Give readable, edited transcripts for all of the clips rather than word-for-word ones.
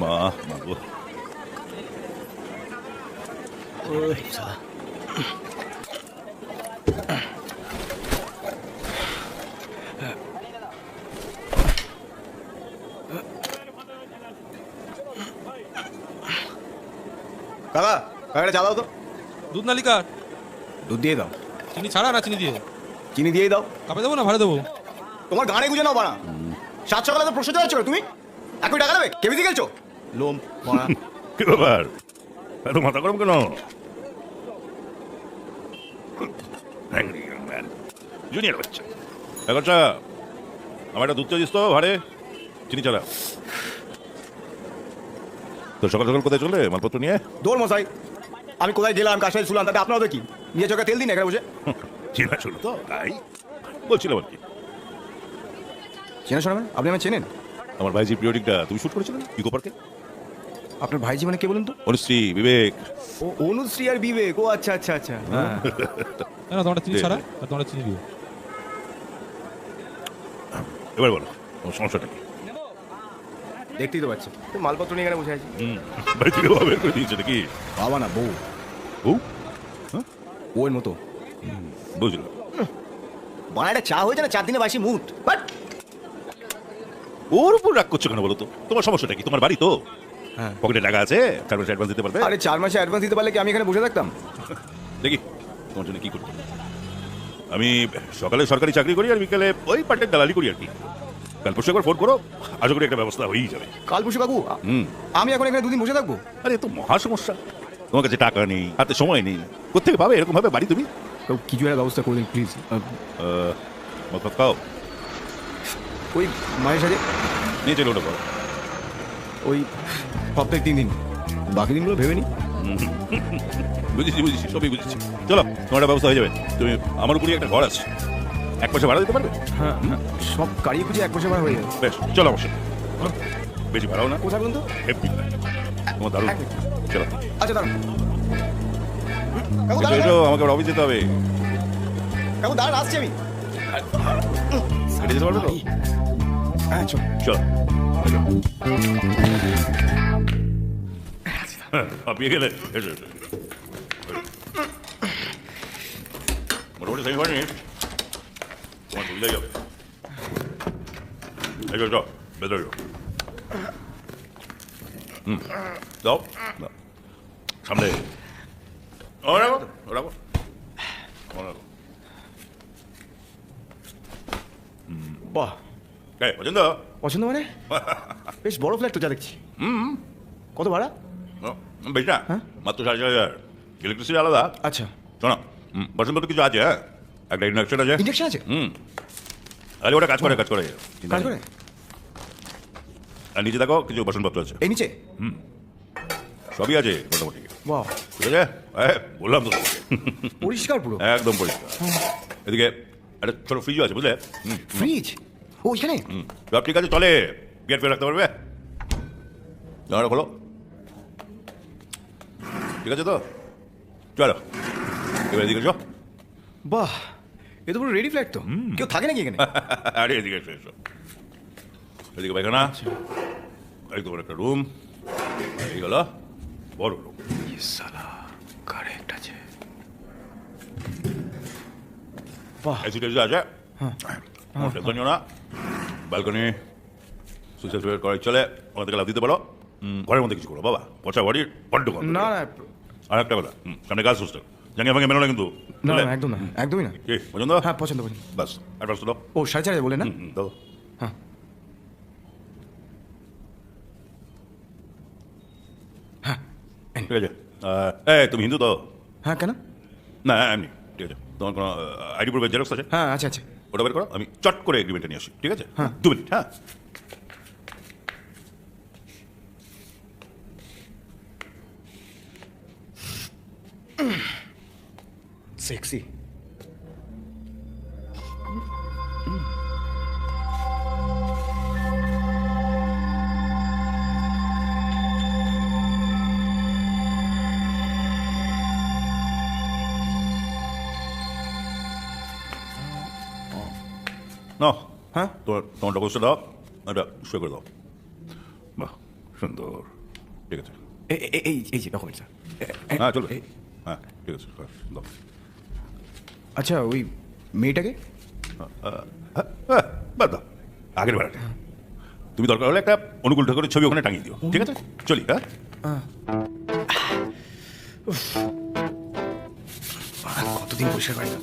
মা গো। কাকা কাকাটা চা দাও তো। দুধ না লিকার? দুধ দিয়ে দাও। চিনি ছাড়া না চিনি দিয়ে? চিনি দিয়েই দাও। কাপে দেবো না ভাড়া দেবো? তোমার গানে গুঁজে নাও বাড়া। সাত সকালে তো প্রশ্ন যাচ্ছ তুমি, একই টাকা দেবে কেবি দিয়ে গেছো লোম বাড়া। কি ব্যাপার, এত মাথা গরম কেন? জুনিয়র বাচ্চা এগারোটা আমার একটা দুধ চা দিস তো ভাড়ে, চিনি ছাড়া। তো সকাল সকাল কোথায় চলে মালপত্র নিয়ে? দৌড় মশাই, আমি কোথায় গেলাম কার সাথে শুনলাম, তাতে আপনারা কি নিয়ে চোখে তেল দিন এখানে বসে। চেনা ছিল তো তাই বলছিলাম আর কি। চেনা শোনা মানে আপনি আমার চেনেন? আমার ভাইজি পিরিয়ডিকটা তুমি শুট করেছিলেন ইকো পার্কে। আপনার ভাইজি মানে কে বলুন তো? অনুশ্রী, বিবেক। ও অনুশ্রী আর বিবেক, ও আচ্ছা আচ্ছা আচ্ছা। হ্যাঁ না তোমার চিনি ছাড়া আর তোমার চিনি দিও। এবার বলো তোমার সমস্যাটা কি? দেখতেই তো পাচ্ছি তো মালপত্র নিয়ে এখানে বসে আছি। ভাই থেকে বের করে দিয়েছে নাকি? বাবা না বউ, বউ? বউয়ের মতো। বুঝলাম। বানা একটা চা হয়েছে না 4 দিনে বাসি মুট। বাট ওর উপর রাগ করছো কেন বলো তো? তোমার সমস্যাটা কি? তোমার বাড়ি তো, হ্যাঁ পকেটে টাকা আছে, 4 মাসে অ্যাডভান্স দিতে পারবে। আরে 4 মাসে অ্যাডভান্স দিতে পারলে কি আমি এখানে বসে থাকতাম? দেখি তোমার জন্য কি করতে হবে। আমি সকালে সরকারি চাকরি করি আর বিকেলে ওই পার্টের দালালি করি আর কি। কাল পরশু একবার ফোন করো, আশা করি একটা ব্যবস্থা হয়েই যাবে। কাল পরশু কাকু আমি এখন এখানে 2 দিন বসে থাকবো? আরে তো মহা সমস্যা, তোমার কাছে টাকা নেই, হাতে সময় নেই, কোথেকে পাবে এরকম ভাবে বাড়ি তুমি? কিছু একটা ব্যবস্থা করে দিন প্লিজ। মত খাও, ওই মায়ের সাথে নিয়ে চলো ওটা করো। ওই সপ্তাহে 3 দিন, বাকি দিনগুলো ভেবে নি। বুঝেছি সবই বুঝেছি। চলো তোমার একটা ব্যবস্থা হয়ে যাবে। তুমি আমার উপরই একটা ঘর আছে, 1 পয়সা ভাড়া দিতে পারবে? হ্যাঁ সব কারিয়ে খুঁজে 1 বছর বার হয়ে যাবে। বেশ চলো অবশ্যই, বেশি ভাড়াও না, কোথায় বলুন তো? হেভি তোমার দারুণ। এক মিনিট। চলো আচ্ছা দাঁড়ান কাকু, এসো, দাঁড়ান এসো, আমাকে আবার অফিস যেতে হবে। কাকু, দাঁড়ান আসছি আমি। হেঁটে যেতে পারবে তো? হ্যাঁ চল। চলো আপনি গেলে এসো এসো। মোটামুটি সেই হয়নি, তোমার সুবিধাই হবে। এসো এসো, ভেতরে এসো। দাও দাও, সামনে ও রাখো রাখো রাখো। বাহ, পছন্দ? পছন্দ মানে বেশ বড় ফ্ল্যাট তো যা দেখছি। কত ভাড়া? বেশ না, হ্যাঁ? মাত্র 4,500। ইলেকট্রিসিটি আলাদা। আচ্ছা, শোনো, বাসনপত্র কিছু আছে, হ্যাঁ, একটা ইন্ডাকশন আছে। ইন্ডাকশন আছে? আরে ওটা কাজ করে কাজ করে কাজ করে? আর নিচে দেখো কিছু বাসনপত্র আছে, এই নিচে? সবই আছে মোটামুটি। বাহ, ঠিক আছে, বললাম তো তোমাকে। পরিষ্কার পুরো। একদম পরিষ্কার। এদিকে একটা ছোট ফ্রিজও আছে, বুঝলে? ফ্রিজ ও এখানে? সব ঠিক আছে, চলে গেট ফেলে রাখতে পারবে। জানাটা খোলো, ঠিক আছে তো? চলো এবার এদিকে এসো। বাহ, এ তো পুরো রেডি ফ্ল্যাট তো। কেউ থাকে নাকি এখানে? আরে এদিকে এসো এসো, এদিকে পায়খানা, এই তোমার একটা রুম, এই গেল বড় রুম। সালা কারেক্ট আছে। বাহ, এসি টেসি আছে, টেনশন নিও না। ব্যালকনি সুইচ করে চলে, ওখান থেকে লাভ দিতে পারো। ঘরের মধ্যে কিছু করো বাবা, পচা বাড়ির বড্ড গন্ধ। না না আর একটা কথা, সামনে গাছ সুস্থ, জানিয়ে ভাঙে মেলো না কিন্তু। না বুঝলে? না, একদম না, একদমই না। কি পছন্দ? হ্যাঁ পছন্দ পছন্দ। বাস অ্যাডভান্স দাও। ও 4,500 বলে না? দাও। হ্যাঁ হ্যাঁ ঠিক আছে। তুমি হিন্দু তো? হ্যাঁ কেন? না এমনি, ঠিক আছে। তোমার কোনো আইডি প্রুফের জেরক্স আছে? হ্যাঁ আচ্ছা আচ্ছা। ওটা বের করো, আমি চট করে এগ্রিমেন্টটা নিয়ে আসি, ঠিক আছে? হ্যাঁ। 2 মিনিট, হ্যাঁ। সেক্সি। নাও, হ্যাঁ তোমার ডকুমেন্টসটা দাও, এটা সই করে দাও। বাহ, সুন্দর, ঠিক আছে। এই যে ডকুমেন্ট স্যার। হ্যাঁ চলবে, হ্যাঁ ঠিক আছে, হ্যাঁ, দাও। আচ্ছা ওই মেয়েটাকে বাদ দাও, আগের বেড়াটা। তুমি দরকার হলে একটা অনুকূল ঠাকুরের ছবি ওখানে টাঙিয়ে দিও, ঠিক আছে? চলি, হ্যাঁ। কতদিন পরিষ্কার পাই না।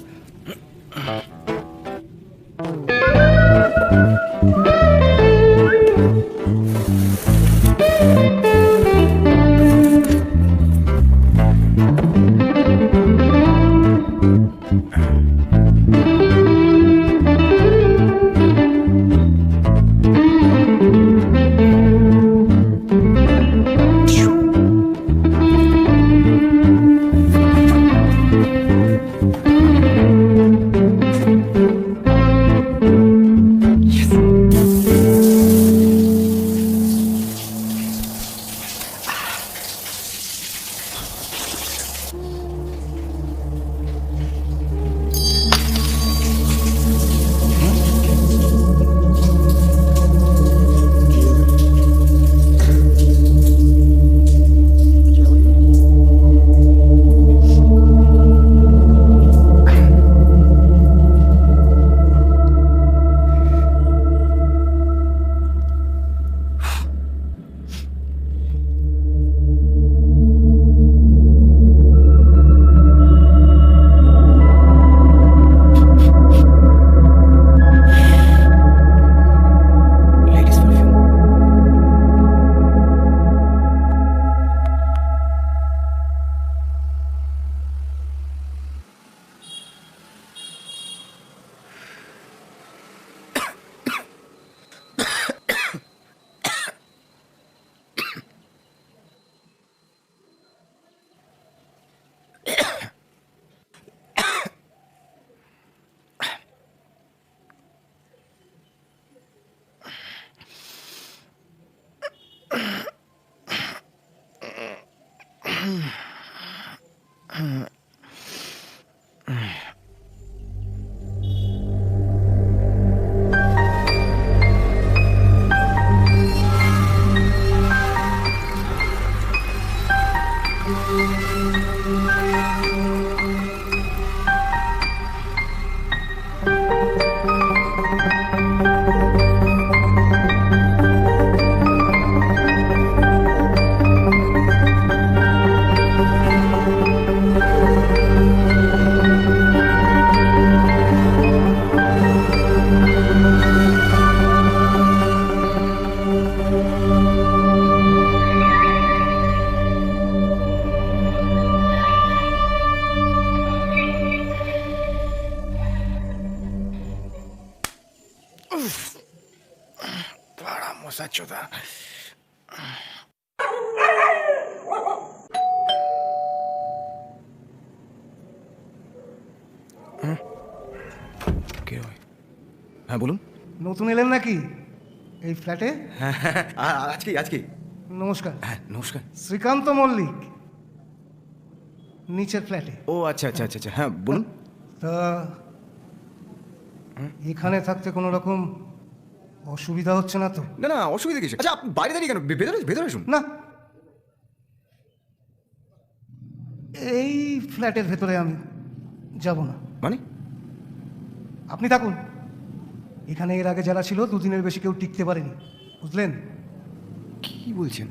बड़ा मजा चौथा। কে হয়? হ্যাঁ বলুন। নতুন এলেন নাকি এই ফ্ল্যাটে? আজকে নমস্কার, হ্যাঁ নমস্কার। শ্রীকান্ত মল্লিক, নিচের ফ্ল্যাটে। ও আচ্ছা আচ্ছা আচ্ছা আচ্ছা, হ্যাঁ বলুন। তা এখানে থাকতে কোনো রকম অসুবিধা হচ্ছে না তো? না না অসুবিধা কিছু। আচ্ছা আপনি বাইরে দাঁড়িয়ে কেন? ভেতরে ভেতরে আসুন না, এই ফ্ল্যাটের ভেতরে আমি যাব না। মানে? আপনি থাকুন। এখানে এর আগে যারা ছিল দুদিনের বেশি কেউ টিকতে পারেনি, বুঝলেন? কি বলছেন?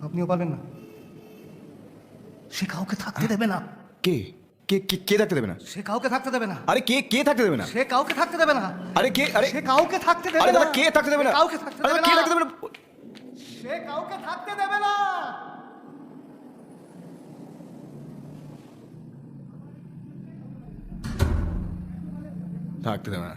আপনিও পারবেন না। সে কাউকে থাকতে দেবে না। কে কে কে কে থাকতে দেবে না? সে কাউকে থাকতে দেবে না। আরে কে কে থাকতে দেবে না? সে কাউকে থাকতে দেবে না। আরে কে? আরে সে কাউকে থাকতে দেবে আরে না। দাদা কে থাকতে দেবে না? কাউকে থাকতে আরে দেবে কে না। থাকতে দেবে না? সে কাউকে থাকতে দেবে না। থাকতে দেবে না।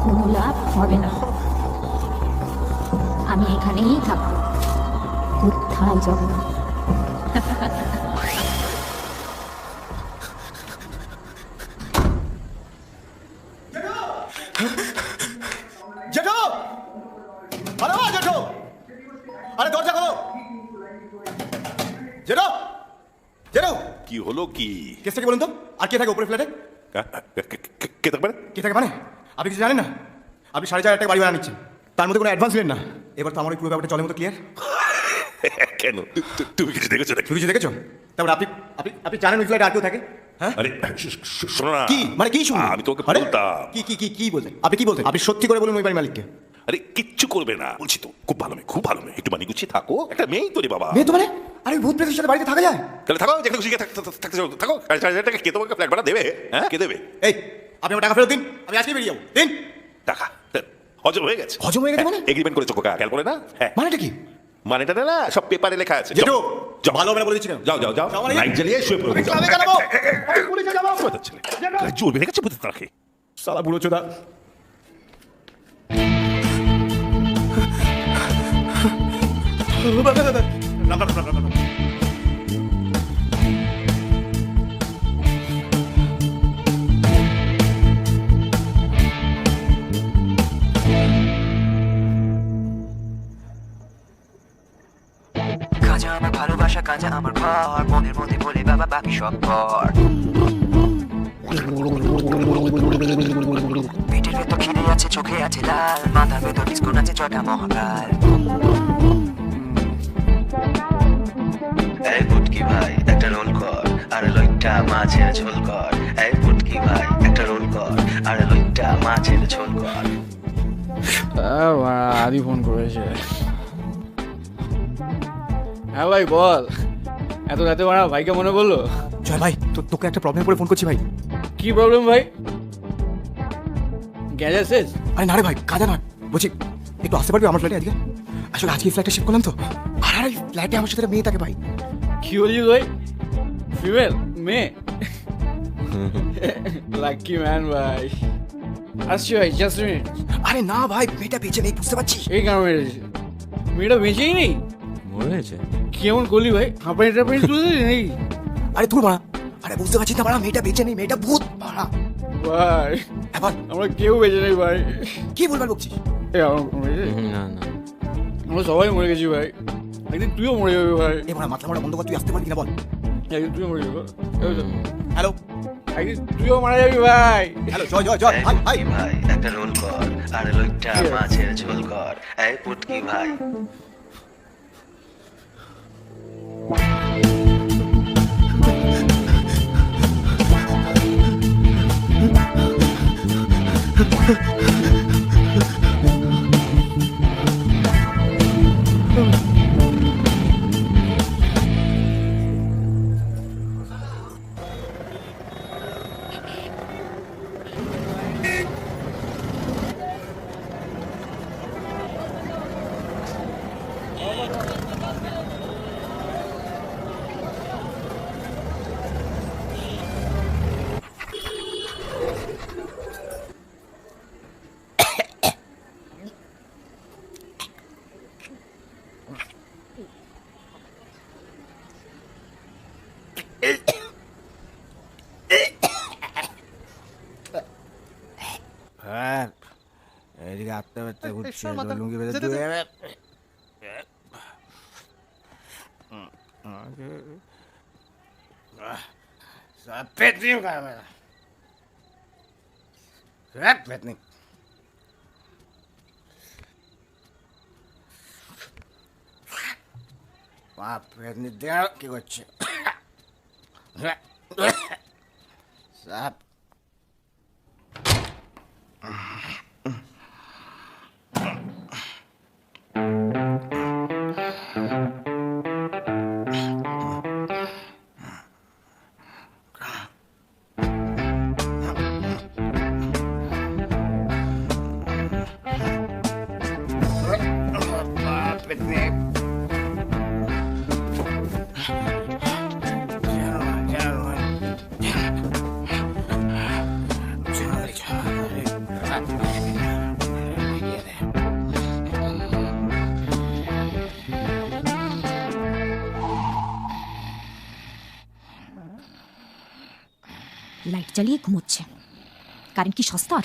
কোনো লাভ হবে না। আমি এখানেই থাকবো, কোথাও যাব না। জেঠো! আরে ও জেঠো! আরে দরজা খোলো! কি হলো কি? কেসটা কি বলুন তো? আর কে থাকে উপরে ফ্ল্যাটে? কে থাকবে? কে থাকে মানে? আপনি কিছু জানেন না? আপনি 4,500 টাকা বাড়ি ভাড়া নিচ্ছেন, তার মধ্যে কোনো অ্যাডভান্স নেন না। এবার তো আমার ওই পুরো ব্যাপারটা জলের মতো ক্লিয়ার। কেন? তুমি কিছু দেখেছো নাকি? তুমি কিছু দেখেছো? তারপর আপনি আপনি আপনি জানেন ওই ফ্ল্যাটে আর কেউ থাকে? হ্যাঁ আরে শোনো না। কি মানে কি শুনুন? আমি তোকে আরে, বলতাম। কি বলতেন? আপনি কি বলতেন? আপনি সত্যি করে বলুন ওই বাড়ির মালিককে। আরে কিচ্ছু করবে না বলছি তো, খুব ভালো মেয়ে, খুব ভালো মেয়ে, একটু মানি গুছিয়ে থাকো, একটা মেয়েই তো রে বাবা। মেয়ে তো মানে? আরে ভূত প্রেতের সাথে বাড়িতে থাকা যায়? তাহলে থাকো, যেখানে খুশি থাকতে চাও থাকো। 4,500 টাকা কে তোমাকে ফ্ল্যাট ভাড়া দেবে? হ্যাঁ, কে দেবে? এই আপনি আমার টাকা ফেরত দিন, আমি আজকে বেরিয়ে যাবো। দিন। টাকা হজম হয়ে গেছে। হজম হয়ে গেছে মানে? এগ্রিমেন্ট করেছো কোকা, খেয়াল করে না? হ্যাঁ, মানেটা কি? মানেটা না সব পেপারে লেখা আছে। যেটু যাও, ভালো হবে না বলে দিচ্ছি কেন? যাও যাও যাও, যাও মানে? লাইট জ্বালিয়ে শুয়ে পড়ো। আমি ক্লাবে কেন যাবো? আমি পুলিশে যাবো। জোর বেড়ে গেছে বুঝতে রাখে। সালা বুড়ো চোদা। কাজা আমার ভালোবাসা, কাজা আমার ঘর, মনের মধ্যে বলে বাবা বাকি সব ঘর। পেটের ভেতর খিদে আছে, চোখে আছে লাল, মাথার ভেতর ডিস্কো আছে ছটা মহাকাল। এই পুটকি ভাই একটা রোল কর, আর লইট্টা মাছের ঝোল কর। এই পুটকি ভাই একটা রোল কর, আর লইট্টা মাছের ঝোল কর। আদি ফোন করেছে। হ্যাঁ ভাই বল, এত রাতে মারা ভাইকে মনে পড়লো? জয় ভাই, তোকে একটা প্রবলেম করে ফোন করছি ভাই। কি প্রবলেম ভাই? গ্যাজা শেষ? আরে না রে ভাই, কাজা না, বলছি একটু আসতে পারবি আমার ফ্ল্যাটে আজকে? আসলে আজকে ফ্ল্যাটে শিফট করলাম তো, আর আর ফ্ল্যাটে আমার সাথে একটা মেয়ে থাকে ভাই। কি বলছিস ভাই? ফিমেল মেয়ে? লাকি ম্যান ভাই। আসছি ভাই, জাস্ট মিনিট। আরে না ভাই, মেয়েটা বেঁচে নেই, বুঝতে পারছিস? এই কেন মেরেছে? মেয়েটা বেঁচেই নেই? মরে গেছে? কেমন করলি ভাই? হাঁপানি টাপানি তুলে দিলি নাকি? আরে তুই মারা, আরে বুঝতে পারছিস না মারা, মেয়েটা বেঁচে নেই, মেয়েটা ভূত মারা। ভাই এবার আমরা কেউ বেঁচে নেই ভাই। কি বলবার বলছিস? এই আমরা না না, আমরা সবাই মরে গেছি ভাই। একদিন তুইও মরে যাবি ভাই। এবার মাথা মারা বন্ধ কর, তুই আসতে পারবি না বল। একদিন তুইও মরে যাবি। হ্যালো একদিন তুইও মারা যাবি ভাই। হ্যালো, জয় জয় জয়, এই হাই হাই। পুটকি ভাই একটা রোল কর, আর লইট্টা মাছের ঝোল কর। এই পুটকি ভাই এদিকে আটটা বাচ্চা ঘুরছে, লুঙ্গি বেঁধে তুই কি করছে? লাইট জ্বালিয়ে ঘুমোচ্ছে। কারেন্ট কি সস্তার?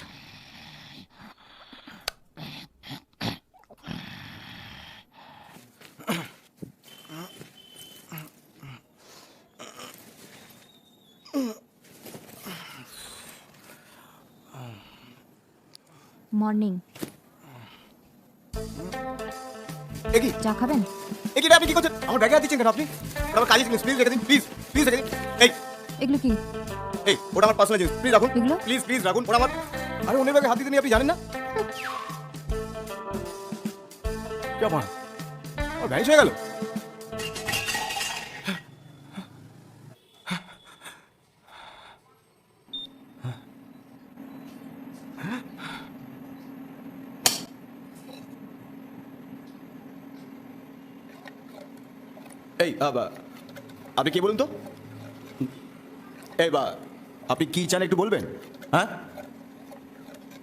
মর্নিং। এ কি চা খাবেন? এ কি আপনি কি করছেন? আমার ব্যাগে হাত দিচ্ছেন কেন আপনি? ওটা আমার কাজে জিনিস, প্লিজ রেখে দিন, প্লিজ প্লিজ রেখে দিন। এই এগুলো কি? এই ওটা আমার পার্সোনাল জিনিস, প্লিজ রাখুন, এগুলো? প্লিজ প্লিজ রাখুন। ওটা আমার, আরে অন্যের ব্যাগে হাত দিতে নিয়ে আপনি জানেন না? কি আমার ভ্যানিশ হয়ে গেল। এই আপনি কি বলুন তো? এই আপনি কি চান একটু বলবেন? হ্যাঁ,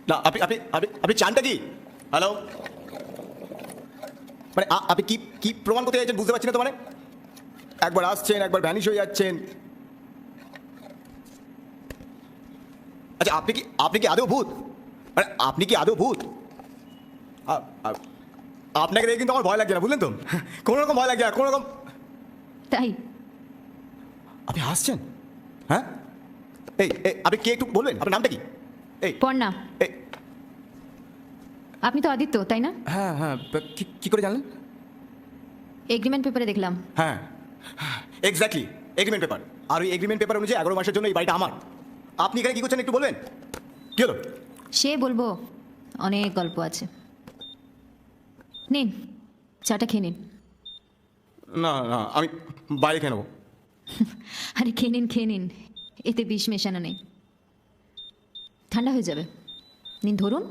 না আপনি আপনি আপনি আপনি চানটা কি? হ্যালো, মানে আপনি কি কি প্রমাণ করতে চাইছেন বুঝতে পারছি না তো। মানে একবার আসছেন, একবার ভ্যানিশ হয়ে যাচ্ছেন। আচ্ছা আপনি কি আদৌ ভূত? মানে আপনি কি আদৌ ভূত? আপনাকে দেখে কিন্তু আমার ভয় লাগছে না, বুঝলেন তো? কোনো রকম ভয় লাগছে না, কোনো রকম। তাই? আপনি হাসছেন? হ্যাঁ, এই আপনি কে একটু বলবেন আপনার নামটা কি? এই পর্ণা। এই আপনি তো আদিত্য, তাই না? হ্যাঁ হ্যাঁ, কি করে জানলেন? এগ্রিমেন্ট পেপারে দেখলাম। হ্যাঁ এক্স্যাক্টলি, এগ্রিমেন্ট পেপার। আর ওই এগ্রিমেন্ট পেপার অনুযায়ী 11 মাসের জন্য এই বাড়িটা আমার। আপনি এখানে কি করছেন একটু বলবেন? কি হলো? সে বলবো, অনেক গল্প আছে। নিন, চাটা খেয়ে নিন। না না, আমি বাইরে খেয়ে নেবো। আরে খেয়ে নিন, এতে বিষ মেশানো নেই, ঠান্ডা হয়ে যাবে। নিন, ধরুন।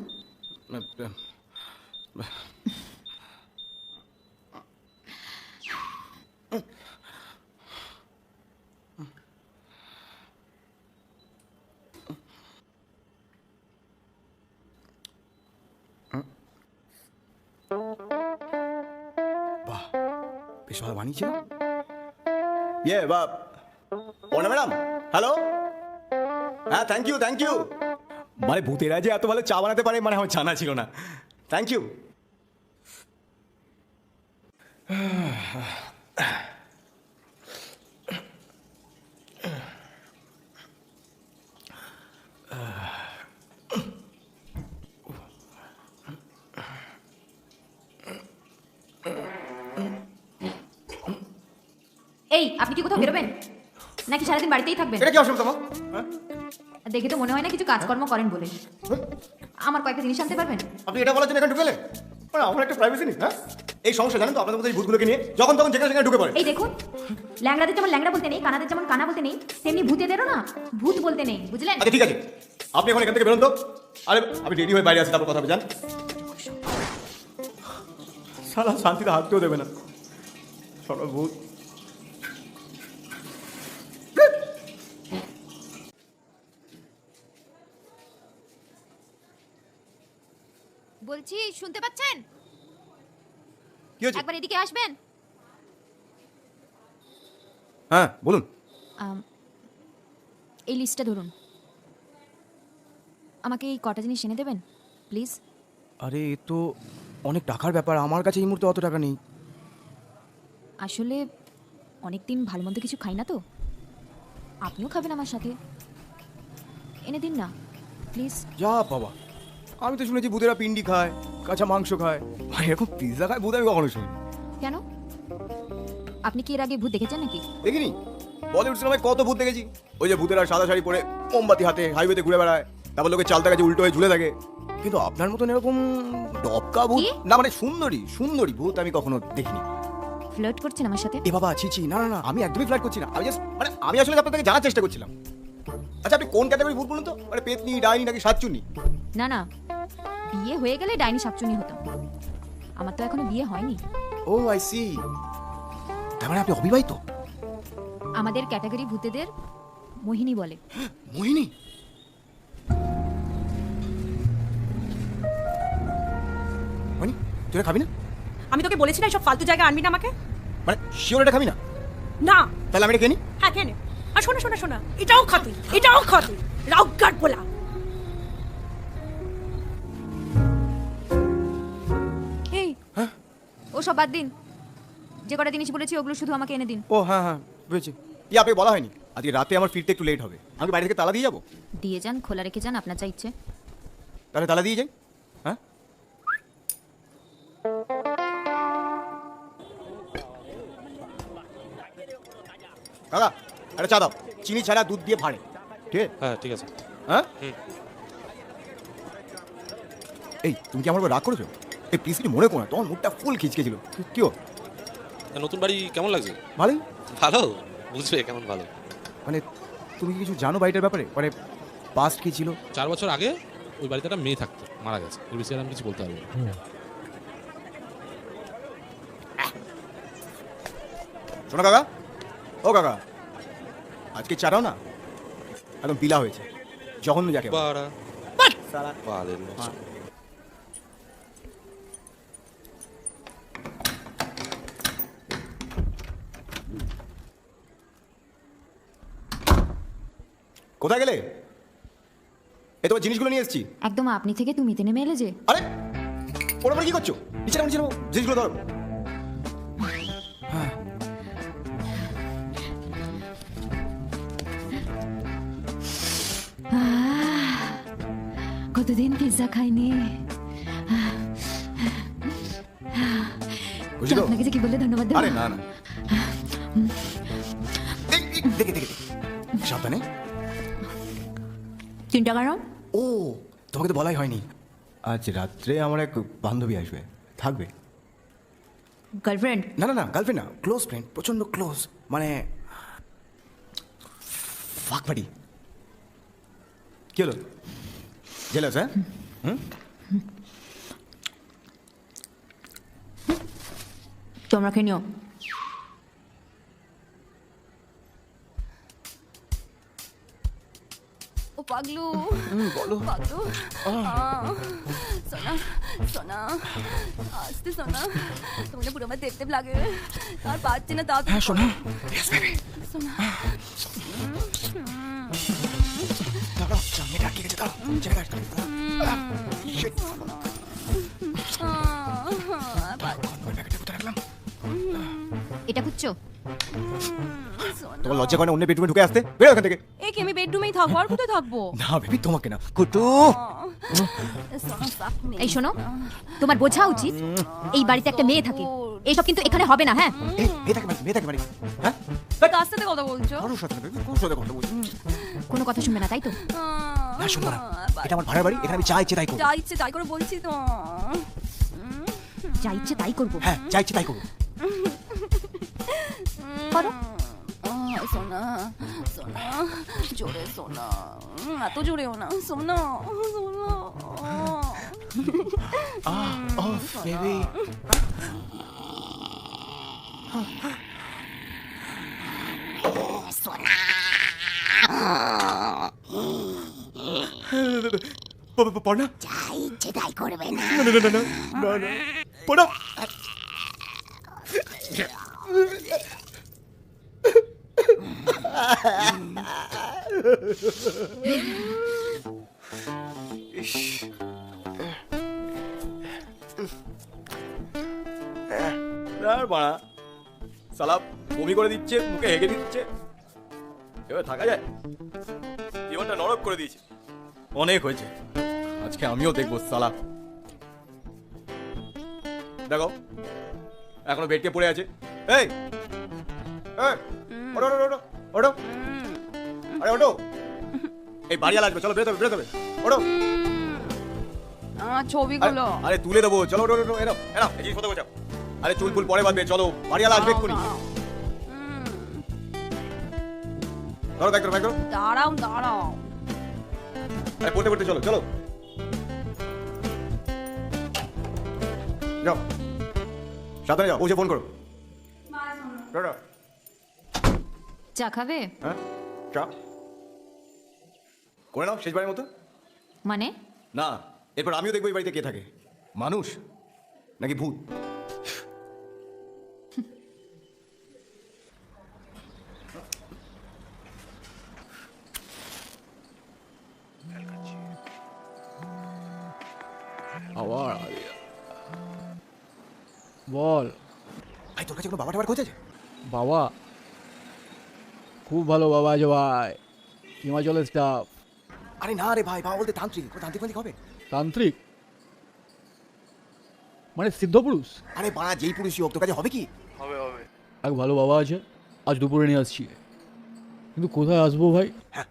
বেশ ভালো বানিয়েছিল। Parna madam, hello. হ্যাঁ, থ্যাংক ইউ থ্যাংক ইউ। মানে ভূতেরা যে এত ভালো চা বানাতে পারে মানে আমার জানা ছিল না। Thank you. এই, আপনি কি কোথাও বেরোবেন নাকি সারাদিন বাড়িতেই থাকবেন? এটা কি অসুবিধা তোমার? হ্যাঁ? দেখে তো মনে হয় না কিছু কাজকর্ম করেন বলে। আমার কয়েকটা জিনিস আনতে পারবেন? আপনি এটা বলার জন্য এখানে ঢুকেলেন? মানে আমার একটা প্রাইভেসি নেই। হ্যাঁ, এই সমস্যা জানেন তো আপনাদের মধ্যে এই ভূতগুলোকে নিয়ে যখন তখন যেখানে সেখানে ঢুকে পড়ে। এই দেখুন, ল্যাংড়াদের যেমন ল্যাংড়া বলতে নেই, কানাদের যেমন কানা বলতে নেই, তেমনি ভূতেদেরও না ভূত বলতে নেই, বুঝলেন? আচ্ছা ঠিক আছে, আপনি এখন এখান থেকে বেরোন তো। আরে আমি রেডি হয়ে বাইরে আসি, তারপর কথা হবে। যান। সারা শান্তিতে হাঁটতেও দেবে না সকাল ভূত। বলছি, শুনতে পাচ্ছেন? কি হয়েছে? একবার এদিকে আসবেন। হ্যাঁ বলুন। এই লিস্টটা ধরুন, আমাকে এই কটা জিনিস এনে দেবেন প্লিজ। আরে এ তো অনেক টাকার ব্যাপার, আমার কাছে এই মুহূর্তে অত টাকা নেই। আসলে অনেকদিন ভালো মন্দ কিছু খাই না তো, আপনিও খাবেন আমার সাথে, এনে দিন না প্লিজ। যা বাবা, আমি তো শুনেছি ভূতেরা পিন্ডি খায়, কাঁচা মাংস খায়, ভাই এরকম পিৎজা খায় ভূত আমি কখনো শুনি। কেন, আপনি কি এর আগে ভূত দেখেছেন নাকি? দেখিনি, বলিউড সিনেমায় কত ভূত দেখেছি। ওই যে ভূতেরা সাদা শাড়ি পরে মোমবাতি হাতে হাইওয়েতে ঘুরে বেড়ায়, তারপর লোকে চালতা গাছে উল্টো হয়ে ঝুলে থাকে। কিন্তু আপনার মতন এরকম ডবকা ভূত, কি? না মানে সুন্দরী সুন্দরী ভূত আমি কখনো দেখিনি। ফ্লার্ট করছেন আমার সাথে? এ বাবা, ছি ছি, না না না, আমি একদমই ফ্ল্যাট করছি না। আমি জাস্ট মানে আমি আসলে আপনাকে জানার চেষ্টা করছিলাম। আচ্ছা আপনি কোন ক্যাটাগরি ভূত বলুন তো? মানে পেতনি, ডাইনি নাকি সাতচুন্নি? না না, বিয়ে হয়ে গেলে ডাইনি শাকচুনি হতাম, আমার তো এখনো বিয়ে হয়নি। ও আই সি, তার মানে আপনি অবিবাহিত? আমাদের ক্যাটাগরি ভূতেদের মোহিনী বলে। মোহিনী? মানে তুই এটা খাবি না? আমি তোকে বলেছি না সব ফালতু জায়গা আনবি না আমাকে। মানে শিওর এটা খাবি না? না। তাহলে আমি এটা খেয়ে নিই? হ্যাঁ কেন? আর শোনা শোনা শোনা, এটাও খা তুই, এটাও খা তুই, রাউকাট বলা। এই, ও সব বাদ দিন, যে কটা জিনিস বলেছি ওগুলো শুধু আমাকে এনে দিন। ও হ্যাঁ হ্যাঁ বুঝেছি। আপনাকে বলা হয়নি আজকে রাতে আমার ফিরতে একটু লেট হবে, আমি বাইরে থেকে তালা দিয়ে যাবো? দিয়ে যান, খোলা রেখে যান, আপনার যা ইচ্ছে। তাহলে তালা দিয়ে যাই। কাকা একটা চা দাও, চিনি ছাড়া দুধ দিয়ে ভাড়ে। ঠিক আছে? হ্যাঁ ঠিক আছে। হ্যাঁ এই তুমি কি আমার উপর রাগ করেছো? এই প্লিজ কি মনে করো না, তোমার মুখটা ফুল খিচকে ছিল। কি ও নতুন বাড়ি কেমন লাগছে? ভালোই। ভালো, বুঝবে কেমন ভালো। মানে তুমি কি কিছু জানো বাড়িটার ব্যাপারে? মানে পাস্ট কি ছিল? 4 বছর আগে ওই বাড়িতে একটা মেয়ে থাকতো, মারা গেছে। এর বেশি আর আমি কিছু বলতে পারবো না। শোনো কাকা, ও কাকা, আজকে চাটাও না একদম পিলা হয়েছে, জঘন্য যাকে বলে। বাড়া সালা। বালের মতো। হ্যাঁ। কোথায় গেলে? এই তোমার জিনিসগুলো নিয়ে এসেছি। একদম আপনি থেকে তুমিতে নেমে এলে যে। আরে ওর উপরে কি করছো? নিচে নামো, নিচে নামো, জিনিসগুলো ধরো। হ্যাঁ। কতদিন পিৎজা খাইনি। খুশি তো? আপনাকে যে কি বলে ধন্যবাদ দেবো। আরে না না, দেখে দেখে সাবধানে। 3 টাকা নাও। ও তোমাকে তো বলাই হয়নি, আজ রাত্রে আমার এক বান্ধবী আসবে, থাকবে। গার্লফ্রেন্ড? না না না, গার্লফ্রেন্ড না, ক্লোজ ফ্রেন্ড, প্রচন্ড ক্লোজ, মানে ফাক বাড়ি। কি হলো, জেলাস? হ্যাঁ তোমরা খেয়ে নিও। ও পাগলু, বলো। পাগলু, সোনা সোনা, আস্তে সোনা, তোমাকে পুরো আমার দেখতে লাগে আর পাচ্ছি না। তাও হ্যাঁ শোনো, সোনা, দাঁড়াও, সামনে ডাকিয়ে গেছে, দাঁড়াও, ছেড়ে দাও, প্যাকেটটা কোথায় রাখলাম? এটা খুঁজছো? তোমার লজ্জা করে না অন্য বেডরুমে ঢুকে আসতে? বেরো এখান থেকে। এই কি আমি বেডরুমেই থাকবো, আর কোথায় থাকবো? না বেবি, তোমাকে না, কুটু। এই শোনো, তোমার বোঝা উচিত এই বাড়িতে একটা মেয়ে থাকে, এইসব কিন্তু এখানে হবে না। হ্যাঁ, এই মেয়ে থাকে বাড়ি, হ্যাঁ? কার সাথে কথা বলছো? কারোর সাথে না বেবি, কোন সাথে কথা বলছি? কোনো কথা শুনবে না তাই তো? না শুনবো না, এটা আমার ভাড়ার বাড়ি, এখানে আমি যা ইচ্ছে তাই করবো। যা ইচ্ছে তাই করে বলছি তো। যা ইচ্ছে তাই করবো। হ্যাঁ যা ইচ্ছে তাই করবো। করো। সোনা সোনা, জোরে সোনা, এত জোরেও না, সোনা সোনা। বেবি পড়না, যা ইচ্ছে তাই করবে না। না না না না না না, পড়া। বাড়া সালা বমি করে দিচ্ছে, মুখে হেগে দিচ্ছে, এবার থাকা যায়? জীবনটা নরক করে দিয়েছে, অনেক হয়েছে, আজকে আমিও দেখবো সালা। দেখো এখনো বেডকে পড়ে আছে। এই ওটো ওটো ওটো ওটো, আরে ওটো, এই বাড়িয়াল আসবে, চলো বেরোতে হবে, বেরোতে হবে, ওটো। আমার ছবিগুলো আরে তুলে দেবো, চলো ওটো ওটো, এনো এনো, এই জিনিস কত বোঝাও। আরে চুল ফুল পরে বাঁধবে, চলো বাড়িয়াল আসবে এক্ষুনি। ধরো ব্যাগ ধরো, ব্যাগ ধরো। দাঁড়াও দাঁড়াও, আরে পড়তে পড়তে চলো, চলো যাও, সাবধানে যাও, পৌঁছে ফোন করো। চা খাবে? হ্যাঁ চা করে নাও শেষবারের মতো। মানে না, এরপর আমিও দেখবো এই বাড়িতে কে থাকে, মানুষ নাকি ভূত। আবার বল। ভাই তোর কাছে কোনো বাবা টাবার খোঁজ আছে? বাবা খুব ভালো বাবা আছে ভাই, হিমাচলের স্টাফ। আরে না রে ভাই, বাবা বলতে তান্ত্রিক, ও তান্ত্রিক মান্ত্রিক হবে? তান্ত্রিক মানে সিদ্ধ পুরুষ? আরে বাড়া যেই পুরুষই হোক তোর কাছে হবে কি? এক ভালো বাবা আছে, আজ দুপুরে নিয়ে আসছি। কিন্তু কোথায় আসবো ভাই? হ্যাঁ,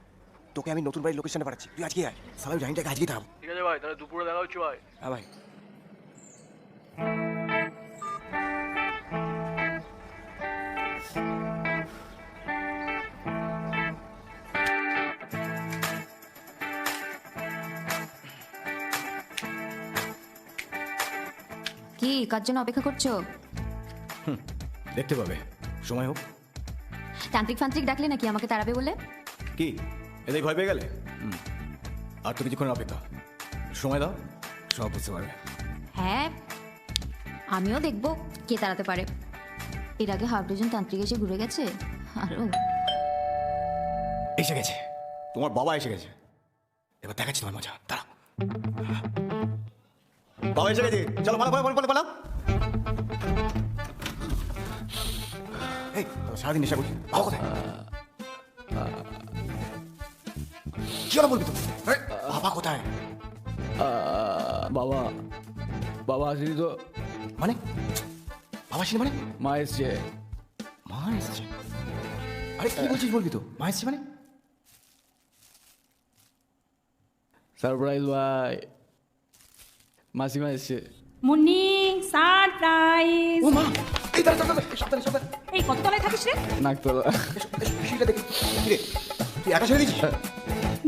তোকে আমি নতুন বাড়ির লোকেশনে পাঠাচ্ছি, তুই আজকে আয়। সালাম জানিটাকে আজকে থাকবো। ঠিক আছে ভাই, তাহলে দুপুরে দেখা হচ্ছে ভাই। হ্যাঁ ভাই। কি কার জন্য অপেক্ষা করছো? দেখতে পাবে, সময় হোক। তান্ত্রিক ফান্ত্রিক ডাকলে নাকি আমাকে তাড়াবে বলে? কি এদের ভয় পেয়ে গেলে? আর তো কিছুক্ষণ অপেক্ষা, সময় দাও, সব বুঝতে পারবে। হ্যাঁ, আমিও দেখবো কে তাড়াতে পারে। এর আগে হাফ ডজন তান্ত্রিক এসে ঘুরে গেছে, আরো এসে গেছে, তোমার বাবা এসে গেছে। এবার দেখাচ্ছি তোমার মজা, দাঁড়া। বাবা এসে গেছে, চলো পালাও পালাও পালাও পালাও। এই সারাদিন নেশা করছি, বাবা কোথায়? কি হলো বলবি তো? বাবা কোথায়? বাবা বাবা আসেনি তো। মানে বাবা আসেনি মানে? মা এসছে। মা এসছে? আরে কি বলছিস বলবি তো? মা এসছে মানে? সারপ্রাইজ ভাই, মাসিমা এসছে। মুন্নি সারপ্রাইজ। ও মা, এই দাঁড়া দাঁড়া দাঁড়া, সাবধানে সাবধানে। এই কত তলায় থাকিস রে? নাকতলা। এসো এসো, পিসিটা দেখি। কি রে, তুই একা ছেড়ে দিয়েছিস?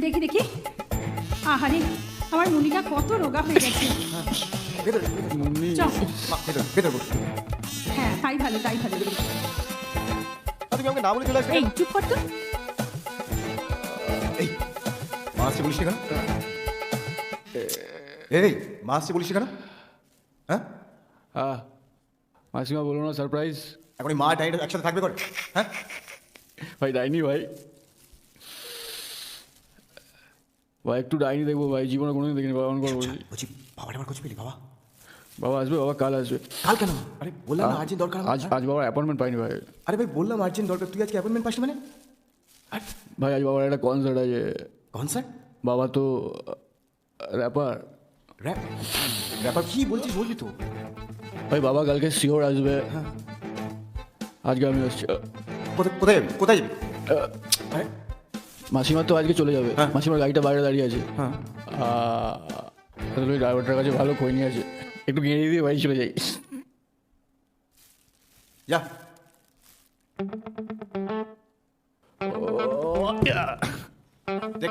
দেখি দেখি। আহারে, আমার মুন্নিটা কত রোগা হয়ে গেছে। ভেতরে মুন্নি। চল। মা, ভেতরে ভেতরে বস। হ্যাঁ, তাই ভালো তাই ভালো। তুমি আমাকে না বলে চলে আসবে? এই চুপ কর তো। এই মা আসছে বলিস কেন? এই মা আসছে বলিস কেন? হ্যাঁ, মাসিমা বলো না সারপ্রাইজ। এখন এই মা ডাইনিটা একসাথে থাকবে করে? হ্যাঁ ভাই ডাইনি ভাই, ভাই একটু ডাইনি দেখবো ভাই, জীবনে কোনোদিন দেখিনি। বাবা অন করবো। বলছি বাবার আমার খোঁজ পেলি? বাবা বাবা আসবে, বাবা কাল আসবে। কাল কেন? আরে বললাম না আর্জেন্ট দরকার আমার। আজ আজ বাবার অ্যাপয়েন্টমেন্ট পাইনি ভাই। আরে ভাই বললাম আর্জেন্ট দরকার, তুই আজকে অ্যাপয়েন্টমেন্ট পাসনি মানে? ভাই আজ বাবার একটা কনসার্ট আছে। কনসার্ট? বাবা তো র্যাপার। র্যাপ? র্যাপার কি বলছিস বলবি তো? ভাই বাবা কালকে শিওর আসবে। আজকে আমি আসছি। কোথায় যাবি? কোথায় যাবি? আরে মাসিমা তো আজকে চলে যাবে। হ্যাঁ। মাসিমার গাড়িটা বাইরে দাঁড়িয়ে আছে। হ্যাঁ, তাহলে ওই ড্রাইভারটার কাছে ভালো খই নিয়ে আছে, একটু গিয়ে দিয়ে বাড়ি চলে যাই। যা। দেখ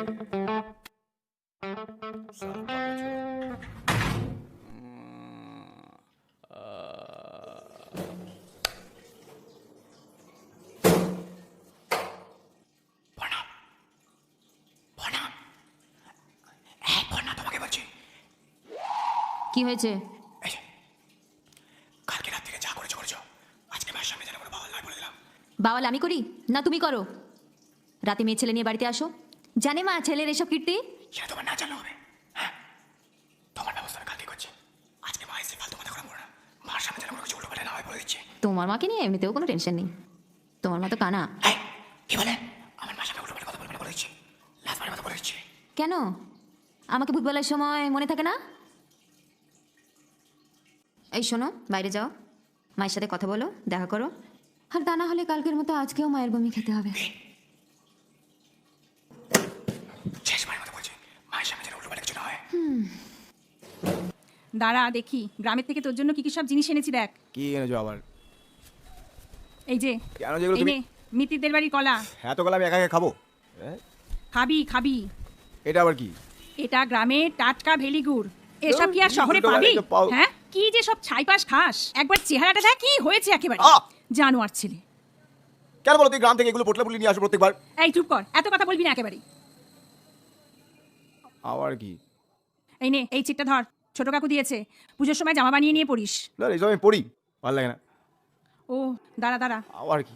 তোমাকে বলছি, কি হয়েছে? কালকে রাত থেকে যা করেছো করেছো, আজকে মায়ের সামনে যেন কোনো বাবা নয় বলে দিলাম। বাওয়াল আমি করি না তুমি করো? রাতে মেয়ে ছেলে নিয়ে বাড়িতে আসো, জানে মা ছেলের এসব কীর্তি? সেটা তোমার না জানলে হবে। হ্যাঁ, তোমার ব্যবস্থা আমি কালকে করছি। আজকে মা এসে ফালতু কথা বলবো না, মার সামনে যেন কোনো কিছু উল্টো পাল্টা না হয় বলে দিচ্ছি। তোমার মাকে নিয়ে এমনিতেও কোনো টেনশন নেই, তোমার মা তো কানা। এই, কি বলে? আমার মার সামনে উল্টো পাল্টা কথা বলবে না বলে দিচ্ছি, লাস্টবারের মতো বলে দিচ্ছি। কেন আমাকে ভূত বলার সময় মনে থাকে না? এই শোনো, বাইরে যাও, মায়ের সাথে কথা বলো, দেখা করো, আর তা না হলে কালকের মতো আজকেও মায়ের বমি খেতে হবে। শেষবারের মতো বলছি, মায়ের সামনে যেন উল্টো পাল্টা কিছু না হয়। দাঁড়া দেখি, গ্রামের থেকে তোর জন্য কি কি সব জিনিস এনেছি দেখ। কি এনেছো আবার? এই যে কেন যেগুলো এই তুমি? নে, মিত্তিরদের বাড়ির কলা। এত গলা আমি একা একা খাবো? খাবি খাবি। এটা আবার কি? এটা গ্রামের টাটকা ভেলিগুড়। এসব কি আর শহরে উল্টো পাবি? পাল্টা পাও। হ্যাঁ, কি যে সব ছাইপাশ খাস, একবার চেহারাটা দেখ কি হয়েছে একেবারে। জানোয়ার ছেলে। কেন বলো তুই গ্রাম থেকে এগুলো পোটলা পুলি নিয়ে আসো প্রত্যেকবার? এই চুপ কর, এত কথা বলবি না একেবারে। আবার কি? এই নে, এই চিটটা ধর, ছোট কাকু দিয়েছে, পুজোর সময় জামা বানিয়ে নিয়ে পড়িস। না এইসব আমি পড়ি, ভালো লাগে না। ও দাঁড়া দাঁড়া, আবার কি?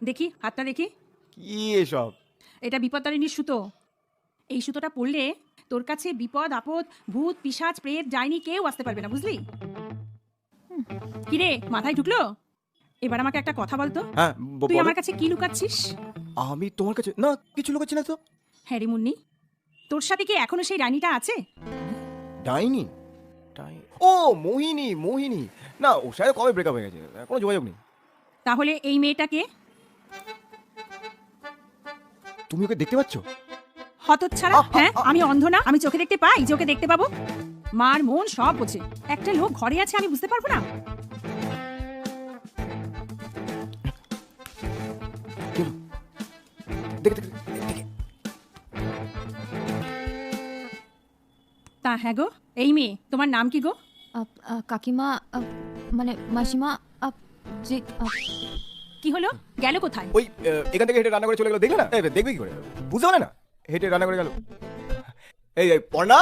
দেখি হাতটা দেখি। কি এসব? এটা বিপত্তারিণীর সুতো। এই সুতোটা পড়লে তোর কাছে বিপদ আপদ, ভূত পিশাচ প্রেত ডাইনি কেউ আসতে পারবে না, বুঝলি? কিরে, মাথায় ঢুকলো? এবার আমাকে একটা কথা বলতো, হ্যাঁ তুই বলো। আমার কাছে কি লুকাচ্ছিস? আমি তোমার কাছে না কিছু লুকাচ্ছি না তো। হ্যাঁ রে মুন্নি, তোর সাথে কি এখনো সেই রানীটা আছে? ডাইনি? ও মোহিনী, মোহিনী না, ওর সাথে কবে ব্রেকআপ হয়ে গেছে, কোনো যোগাযোগ নেই। তাহলে এই মেয়েটাকে তুমি ওকে দেখতে পাচ্ছ? হতচ্ছাড়া। হ্যাঁ, আমি অন্ধ না? আমি চোখে দেখতে পাই, যে ওকে দেখতে পাবো? মার মন সব বোঝে। একটা লোক ঘরে আছে, আমি বুঝতে পারবো না? দেখে দেখে দেখে। তা হ্যাঁ গো, এই মেয়ে, তোমার নাম কি গো? কাকিমা, মানে মাসিমা, যে কি হলো? গেল কোথায়? ওই এখান থেকে হেঁটে রান্না করে চলে গেল, দেখলে না? দেখবে কি করে, বুঝতে পারে না? হেঁটে রান্না করে গেল। এই পর্ণা,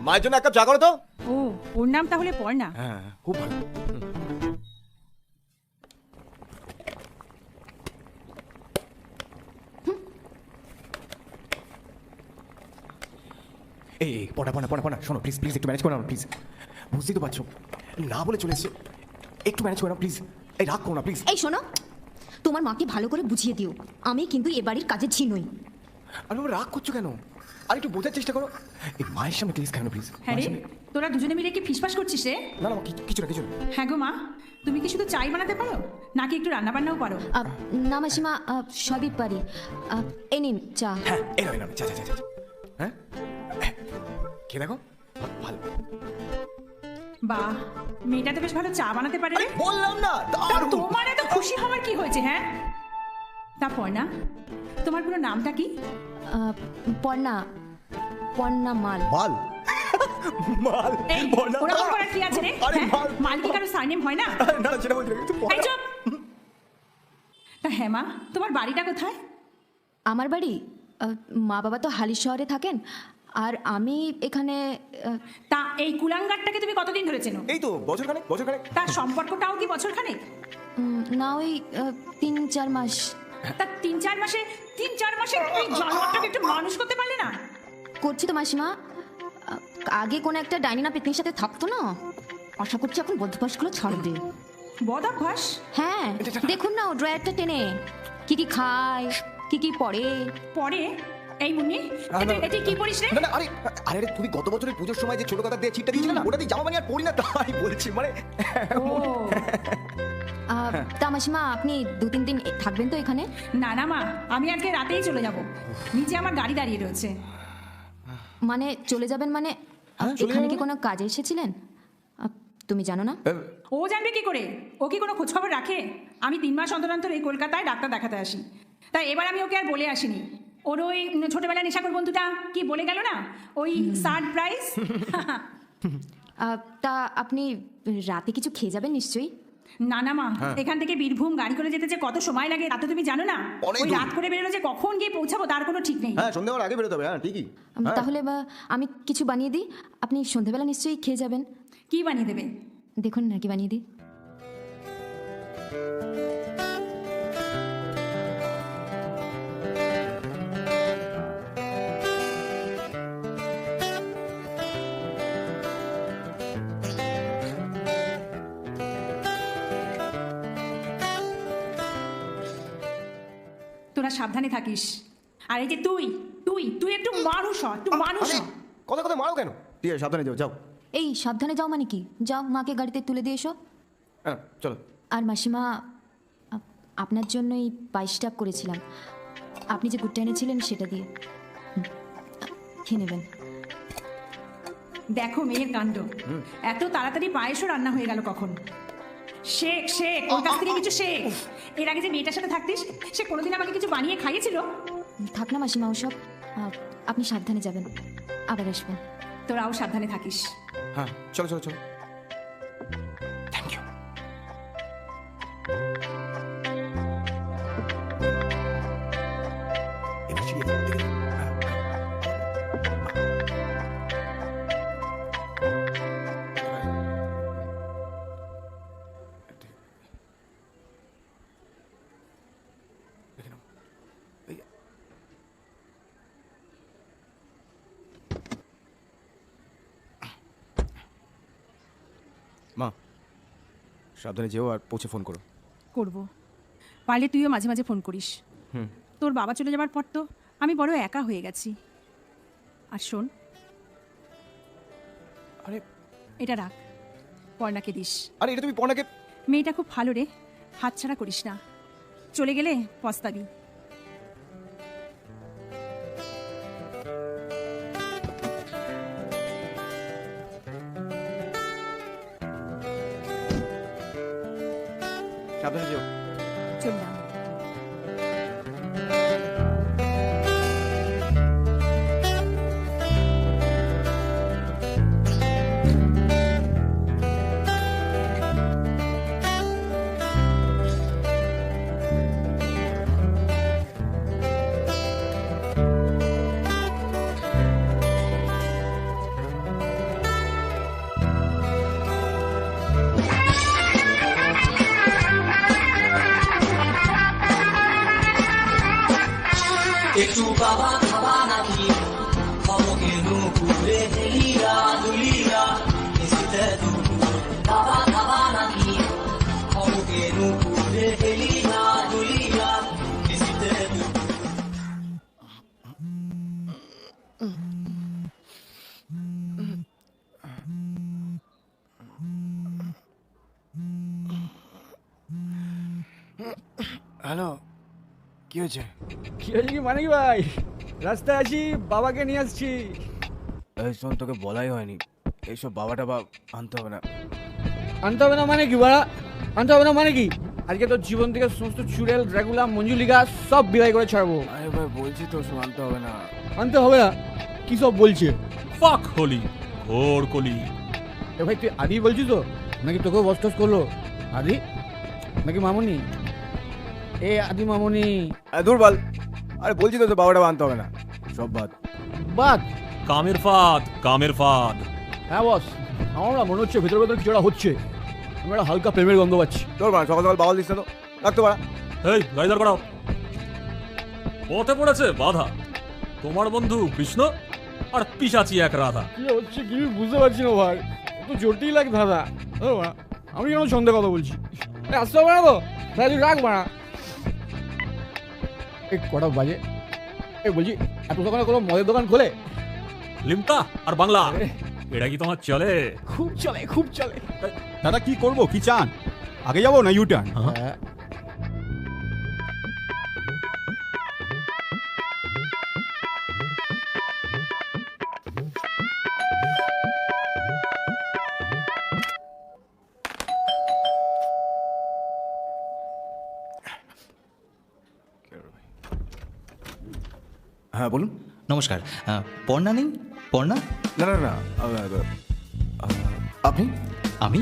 মায়ের জন্য এক কাপ চা করো তো। ও, ওর নাম তাহলে পর্ণা। হ্যাঁ, খুব ভালো। এই পড়া পড়া পড়া পড়া, শোনো প্লিজ প্লিজ, একটু ম্যানেজ করে নাও প্লিজ। বুঝতেই তো পারছো, না বলে চলে এসছে, একটু ম্যানেজ করে নাও প্লিজ। এই রাগ করো না প্লিজ। এই শোনো, তোমার মাকে ভালো করে বুঝিয়ে দিও আমি কিন্তু এ বাড়ির কাজের ঝি নই। আরে বাবা, রাগ করছো কেন? আর একটু বোঝার চেষ্টা করো। এই মায়ের সামনে প্লিজ কেন প্লিজ। হ্যাঁ রে, তোরা দুজনে মিলে কি ফিসফাস করছিস রে? না না, কিছু না কিছু না। হ্যাঁ গো মা, তুমি কি শুধু চাই বানাতে পারো, নাকি একটু রান্না বান্নাও পারো? না মাসিমা, সবই পারি। এই নিন চা। হ্যাঁ, এই নাও চা চা চা চা। হ্যাঁ, কে দেখো, ভালো। বাহ, মেয়েটা তো বেশ ভালো চা বানাতে পারে রে। বললাম না, তা তোমার এত খুশি হওয়ার কি হয়েছে? হ্যাঁ, তা পর্ণা, তোমার পুরো নামটা কি? পর্ণা, পর্ণা মাল। মাল মাল এই, বর্ণা। ওরকম করার কি আছে রে? আরে হ্যাঁ? মাল। মাল কি কারো সারনেম হয় না? না না, সেটা বলছি না, কিন্তু এই চুপ। তা হ্যাঁ মা, তোমার বাড়িটা কোথায়? আমার বাড়ি, মা বাবা তো হালি শহরে থাকেন, আর আমি এখানে। তা এই কুলাঙ্গারটাকে তুমি কতদিন ধরে চেনো? এই তো বছরখানেক। তার সম্পর্কটাও কি বছরখানেক? না, ওই 3-4 মাস। তা 3-4 মাসে এই জানোয়ারটাকে একটু মানুষ করতে পারলে না? করছি তো মাসিমা। আগে কোনো একটা ডাইনি না পেতনির সাথে থাকতো না, আশা করছি এখন বদভ্যাসগুলো ছাড়বে। বদ অভ্যাস? হ্যাঁ, দেখুন না ও ড্রয়ারটা টেনে কি কি খায়, কি কি পরে। পরে? এই মুন্নি, এটা কি পড়িস রে? না না, আরে আরে আরে, তুমি গত বছরের পুজোর সময় যে ছোট কথা দিয়ে চিটটা দিয়েছিলে না, ওটা দিয়ে জামা বানিয়ে আর পরি না, তাই বলছি মানে। ও, তা মাসিমা, আপনি 2-3 দিন থাকবেন তো এখানে? না না মা, আমি আজকে রাতেই চলে যাব। নিচে আমার গাড়ি দাঁড়িয়ে রয়েছে। মানে চলে যাবেন মানে? এখানে কি কোনো কাজে এসেছিলেন? তুমি জানো না? ও জানবে কি করে? ও কি কোনো খোঁজখবর রাখে? আমি 3 মাস অন্তর অন্তর এই কলকাতায় ডাক্তার দেখাতে আসি। তাই এবার আমি ওকে আর বলে আসিনি। ওর ওই ছোটবেলায় নেশাখোর বন্ধুটা কি বলে গেল না, ওই সারপ্রাইজ। তা আপনি রাতে কিছু খেয়ে যাবেন নিশ্চয়ই? না না মা, এখান থেকে বীরভূম গাড়ি করে যেতে যে কত সময় লাগে তা তো তুমি জানো না। ওই রাত করে বেরোলে যে কখন গিয়ে পৌঁছাবো তার কোনো ঠিক নেই। হ্যাঁ, সন্ধ্যা হওয়ার আগে বেরোতে হবে। হ্যাঁ, ঠিকই। তাহলে আমি কিছু বানিয়ে দিই, আপনি সন্ধেবেলা নিশ্চয়ই খেয়ে যাবেন। কি বানিয়ে দেবে? দেখুন না কি বানিয়ে দিই। তোরা সাবধানে থাকিস। আর এই যে তুই তুই তুই একটু মানুষ হ, একটু মানুষ হ। কথা কথা মারো কেন? ঠিক আছে, সাবধানে যাও। এই সাবধানে যাও মানে কি? যাও, মাকে গাড়িতে তুলে দিয়ে এসো। হ্যাঁ, চলো। আর মাসিমা, আপনার জন্য এই পায়েসটা করেছিলাম, আপনি যে গুড়টা এনেছিলেন সেটা দিয়ে খেয়ে নেবেন। দেখো মেয়ের কাণ্ড, এত তাড়াতাড়ি পায়েসও রান্না হয়ে গেল কখন? শেখ শেখ, ওর কাছ থেকে কিছু শেখ। এর আগে যে মেয়েটার সাথে থাকতিস, সে কোনোদিন আমাকে কিছু বানিয়ে খাইয়েছিল? থাক না মাসিমা ওসব, আপনি সাবধানে যাবেন, আবার আসবেন। তোরাও সাবধানে থাকিস। হ্যাঁ, চলো চলো চলো। Thank you. মা, সাবধানে যেও আর পৌঁছে ফোন করো। করব, পারলে তুইও মাঝে মাঝে ফোন করিস। তোর বাবা চলে যাবার পর তো আমি বড় একা হয়ে গেছি। আর শোন, আরে এটা রাখ, পর্ণাকে দিস। আরে এটা তুমি পর্ণাকে। মেয়েটা খুব ভালো রে, হাতছাড়া করিস না, চলে গেলে পস্তাবি। সাবধানে যেও। চললাম। একটু বাবা খাবা নাকি খমকে নুপুরে হেলিয়া দুলিয়া এসিতে বাবা খাবা নাকি খমকে নুপুরে হেলিয়া দুলিয়া এসিতে হ্যালো, কি হয়েছে? কি হয়েছে কি মানে কি ভাই? রাস্তায় আছি, বাবাকে নিয়ে আসছি। এই শোন, তোকে বলাই হয়নি, এইসব বাবা টাবা আনতে হবে না। আনতে হবে না মানে কি বাড়া? আনতে হবে না মানে কি? আজকে তোর জীবন থেকে সমস্ত চুড়েল, ড্রাকুলা, মঞ্জুলিকা সব বিদায় করে ছাড়বো। আরে ভাই বলছি তো, সব আনতে হবে না। আনতে হবে না? কি সব বলছে? ফাক হলি ঘোর কলি। এ ভাই তুই আদি বলছিস তো, নাকি তোকেও বস করলো আদি, নাকি মামনি? এ আদি মামনি দুর্বল। আরে বলছি তো, বাবা টাবা আনতে হবে না, সব বাদ। বাদ? কামের ফাঁদ, কামের ফাঁদ। হ্যাঁ বস, আমার না মনে হচ্ছে ভেতর ভেতর কিছুটা হচ্ছে। আমি একটা হালকা প্রেমের গন্ধ পাচ্ছি। তোর মা সকাল সকাল বাবা দিস তো, রাখতে পারা। এই গাড়ি দাঁড় করাও। পথে পড়েছে বাধা, তোমার বন্ধু কৃষ্ণ আর পিশাচি এক রাধা। কি হচ্ছে কি বুঝতে পারছি না ভাই, একটু জটিল লাগে দাদা। আমি কেন সন্দেহ কথা বলছি? আসতে হবে না তো, তাই তুই রাখ বাড়া। এই কটা বাজে? এই বলছি, এত দোকানে কোনো মদের দোকান খোলে? লিমকা আর বাংলা, এটা কি তোমার চলে? খুব চলে, খুব চলে। দাদা কি করব, কি চান? আগে যাবো না ইউটার্ন? হ্যাঁ। হ্যাঁ বলুন। নমস্কার, পর্ণা নেই? পর্ণা? না না না, আপনি? আমি?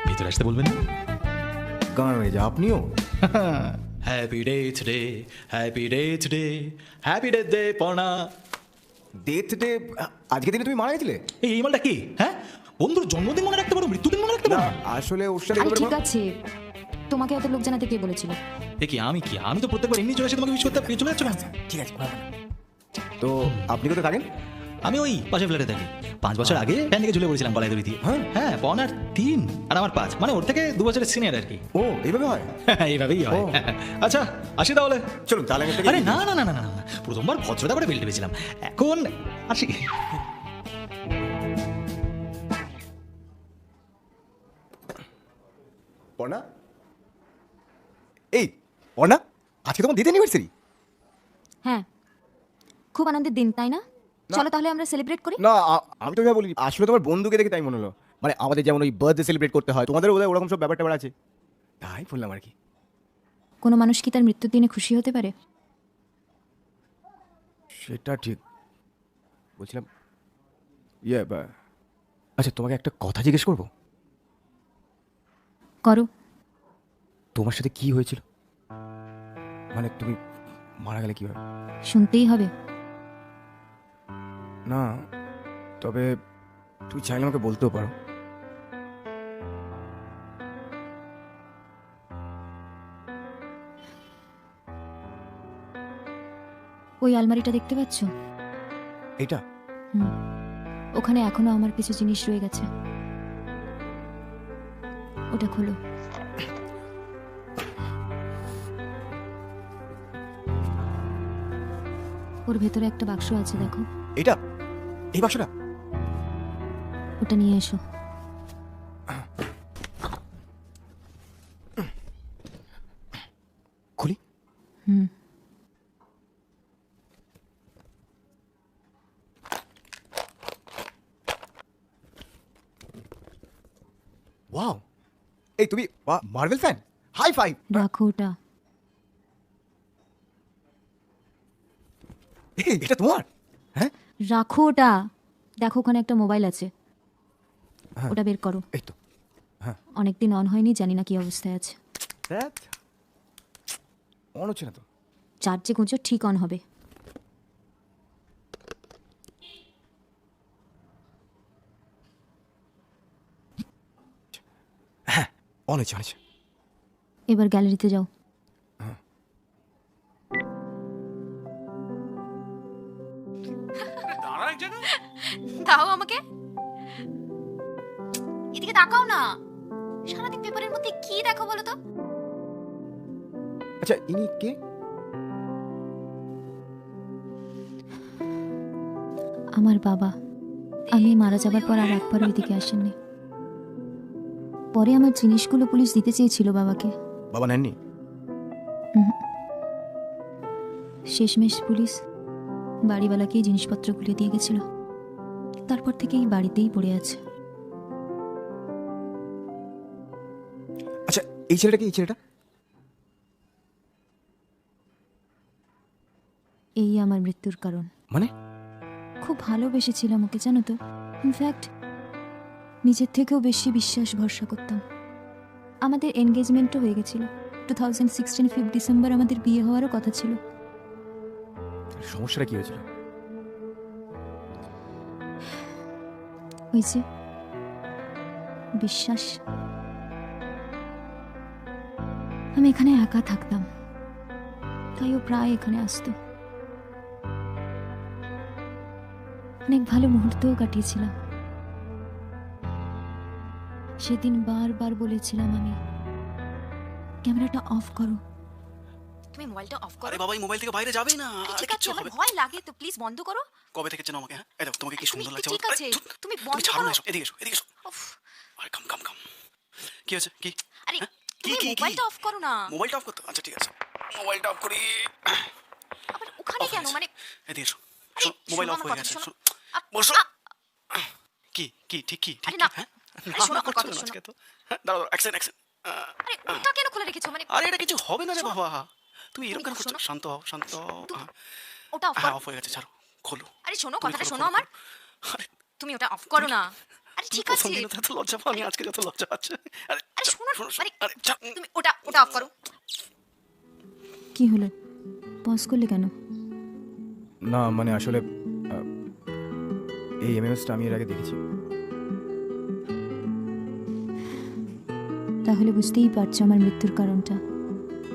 ভিতরে আসতে বলবেন? গান হয়ে যা, আপনিও? Happy day today, happy day today, happy day দে পর্ণা। Death day? আজকে দিনে তুমি মারা গেছিলে? এই মালটা কি? হ্যাঁ, বন্ধুর জন্মদিন মনে রাখতে পারো, মৃত্যুদিন মনে রাখতে পারো? আসলে ওর সাথে আরে ঠিক আছে, তোমাকে এত লোক জানাতে কে বলেছিল? এ কি আমি কি? আমি তো প্রত্যেকবার এমনি চলে আসি তোমাকে উইশ করতে, চলে যাচ্ছ না? ঠিক আছে। তো আপনি কোথায় থাকেন? আমি ওই পাশে ফ্ল্যাটে থাকি। 5 বছর আগে ফ্যান থেকে ঝুলে পড়েছিলাম গলায় দড়ি দিয়ে। হ্যাঁ, পর্ণার 3 আর আমার 5, মানে ওর থেকে 2 বছরের সিনিয়র আর কি। ও এইভাবে হয়? এইভাবেই হয়। আচ্ছা আসি তাহলে। চলুন তাহলে। আরে না না না না না না, প্রথমবার ভদ্রতা করে বেল্ট পেয়েছিলাম, এখন আসি। পর্ণা, এই পর্ণা, আজকে তোমার দিদি অ্যানিভার্সারি? হ্যাঁ, খুব আনন্দের দিন তাই না? চলো তাহলে আমরা সেলিব্রেট করি। না, আমি তো বলি, আসলে তোমার বন্ধুকে দেখে তাই মনে হলো। মানে আমাদের যেমন ওই বার্থডে সেলিব্রেট করতে হয়, তোমাদের বোধহয় ওরকম সব ব্যাপার ট্যাপার আছে, তাই বললাম আর কি। কোনো মানুষ কি তার মৃত্যুর দিনে খুশি হতে পারে? সেটা ঠিক। বলছিলাম আচ্ছা, তোমাকে একটা কথা জিজ্ঞেস করবো? করো। তোমার সাথে কি হয়েছিল? মানে তুমি মারা গেলে কিভাবে? শুনতেই হবে? না, তবে তুই চাইলে আমাকে বলতেও পারো। ওই আলমারিটা দেখতে পাচ্ছ? এটা? ওখানে এখনো আমার কিছু জিনিস রয়ে গেছে, ওটা খোলো। ওর ভেতরে একটা বাক্স আছে, দেখো। এটা? এই বাক্সটা? ওটা নিয়ে এসো। খুলি? হুম। ওয়াও, এই তুমি মার্ভেল ফ্যান? High five. রাখো ওটা। এটা তোমার? হ্যাঁ, রাখো ওটা। দেখো ওখানে একটা মোবাইল আছে, ওটা বের করো। এই তো। অনেকদিন অন হয়নি, জানি না কি অবস্থায় আছে। অন হচ্ছে না তো। চার্জে গুঁজো, ঠিক অন হবে। হ্যাঁ, অন হচ্ছে, অন হচ্ছে। এবার গ্যালারিতে যাও। দাও আমাকে, এদিকে তাকাও না। সারাদিন পেপারের মধ্যে কি দেখো বলো তো? আচ্ছা, ইনি কে? আমার বাবা। আমি মারা যাবার পর আর একবার ওইদিকে আসেননি। পরে আমার জিনিসগুলো পুলিশ দিতে চেয়েছিল বাবাকে। বাবা নেননি? শেষমেশ পুলিশ বাড়িওয়ালাকেই জিনিসপত্রগুলো দিয়ে গেছিল। তারপর থেকে এই বাড়িতেই পড়ে আছে। আচ্ছা, এই ছেলেটা কি? এই ছেলেটা? এই আমার মৃত্যুর কারণ। মানে? খুব ভালোবেসেছিলাম ওকে, জানো তো। ইনফ্যাক্ট নিজের থেকেও বেশি বিশ্বাস ভরসা করতাম। আমাদের এনগেজমেন্টও হয়ে গেছিল। 2016 5 ডিসেম্বর আমাদের বিয়ে হওয়ারও কথা ছিল। সমস্যাটা কি হয়েছিল? হয়েছে বিশ্বাস। আমি এখানে একা থাকতাম, তাই ও প্রায় এখানে আসতো। অনেক ভালো মুহূর্তও কাটিয়েছিলাম। সেদিন বারবার বলেছিলাম আমি, ক্যামেরাটা অফ করো। তুমি মোবাইলটা অফ করো। আরে বাবা, এই মোবাইল থেকে বাইরে যাবে না। আরে ঠিক আছে, কিচ্ছু আমার হবে। ভয় লাগে তো, প্লিজ বন্ধ করো। কবে থেকে চেনো আমাকে? হ্যাঁ, এই দেখো তোমাকে কি সুন্দর লাগছে। ঠিক আছে, তুমি বন্ধ ছাড়ো না করো। এসব। এদিকে এসো, এদিকে এসো। আরে কাম কাম কাম। কি হয়েছে? কি? আরে কি তুমি কি মোবাইলটা অফ করো না। মোবাইলটা অফ করতে? আচ্ছা ঠিক আছে, মোবাইলটা অফ করি। আবার ওখানে কেন? মানে এদিকে এসো। আরে মোবাইল শোনো অফ আমার হয়ে কথা, গেছে। শোনো। বসো। কি কি ঠিক কি? ঠিক আরে কি? না, হ্যাঁ, আরে শোনো আমার কথা, শোনো। আজকে তো। হ্যাঁ, দাঁড়াও, অ্যাকশন অ্যাকশন। আরে ওটা কেন খুলে রেখেছো? মানে আরে এটা কিছু হবে না রে বাবা। তুমি এরকম কেন করছো? শোনো। শান্ত হও, শান্ত হও। ওটা অফ হ্যাঁ, করো। অফ হয়ে গেছে, ছাড়ো। খোলো। আরে শোনো, তুমি কথাটা খোলো, শোনো খোলো, আমার। আরে তুমি ওটা অফ করো না। আরে ঠিক আছে। প্রথম দিনে তো এত লজ্জা পাও, আমি আজকে যত লজ্জা পাচ্ছি। আরে আরে শোনো, আরে আরে যা- তুমি ওটা অফ করো। কি হলো, পজ করলে কেন? না মানে আসলে এই এমএমএসটা আমি এর আগে দেখেছি। তাহলে বুঝতেই পারছো আমার মৃত্যুর কারণটা।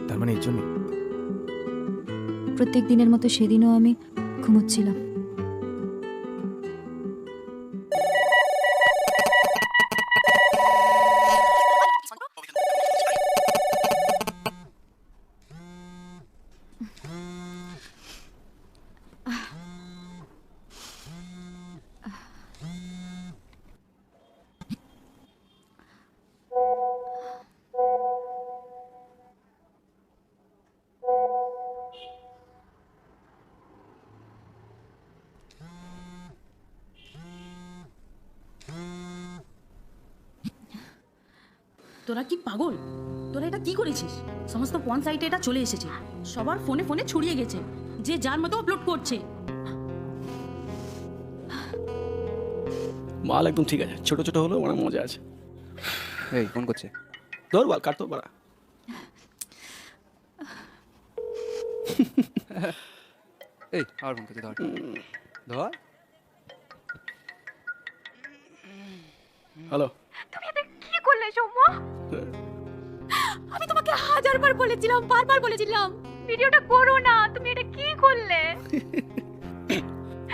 তার মানে এর জন্য? প্রত্যেক দিনের মতো সেদিনও আমি ঘুমোচ্ছিলাম। তোরা কি পাগল? তোরা এটা কি করেছিস? সমস্ত পর্ন সাইটে এটা চলে এসেছে, সবার ফোনে ফোনে ছড়িয়ে গেছে, যে যার মতো আপলোড করছে। মাল একদম ঠিক আছে, ছোট ছোট হলেও মানে মজা আছে। এই ফোন করছে, ধর বাল, কাট তো বাড়া। এই আর ফোন করছে, ধর ধর। হ্যালো, তুমি এটা কি করলে সৌম্য? আমি তোমাকে হাজারবার বলেছিলাম, বারবার বলেছিলাম ভিডিওটা করো না। তুমি এটা কি করলে?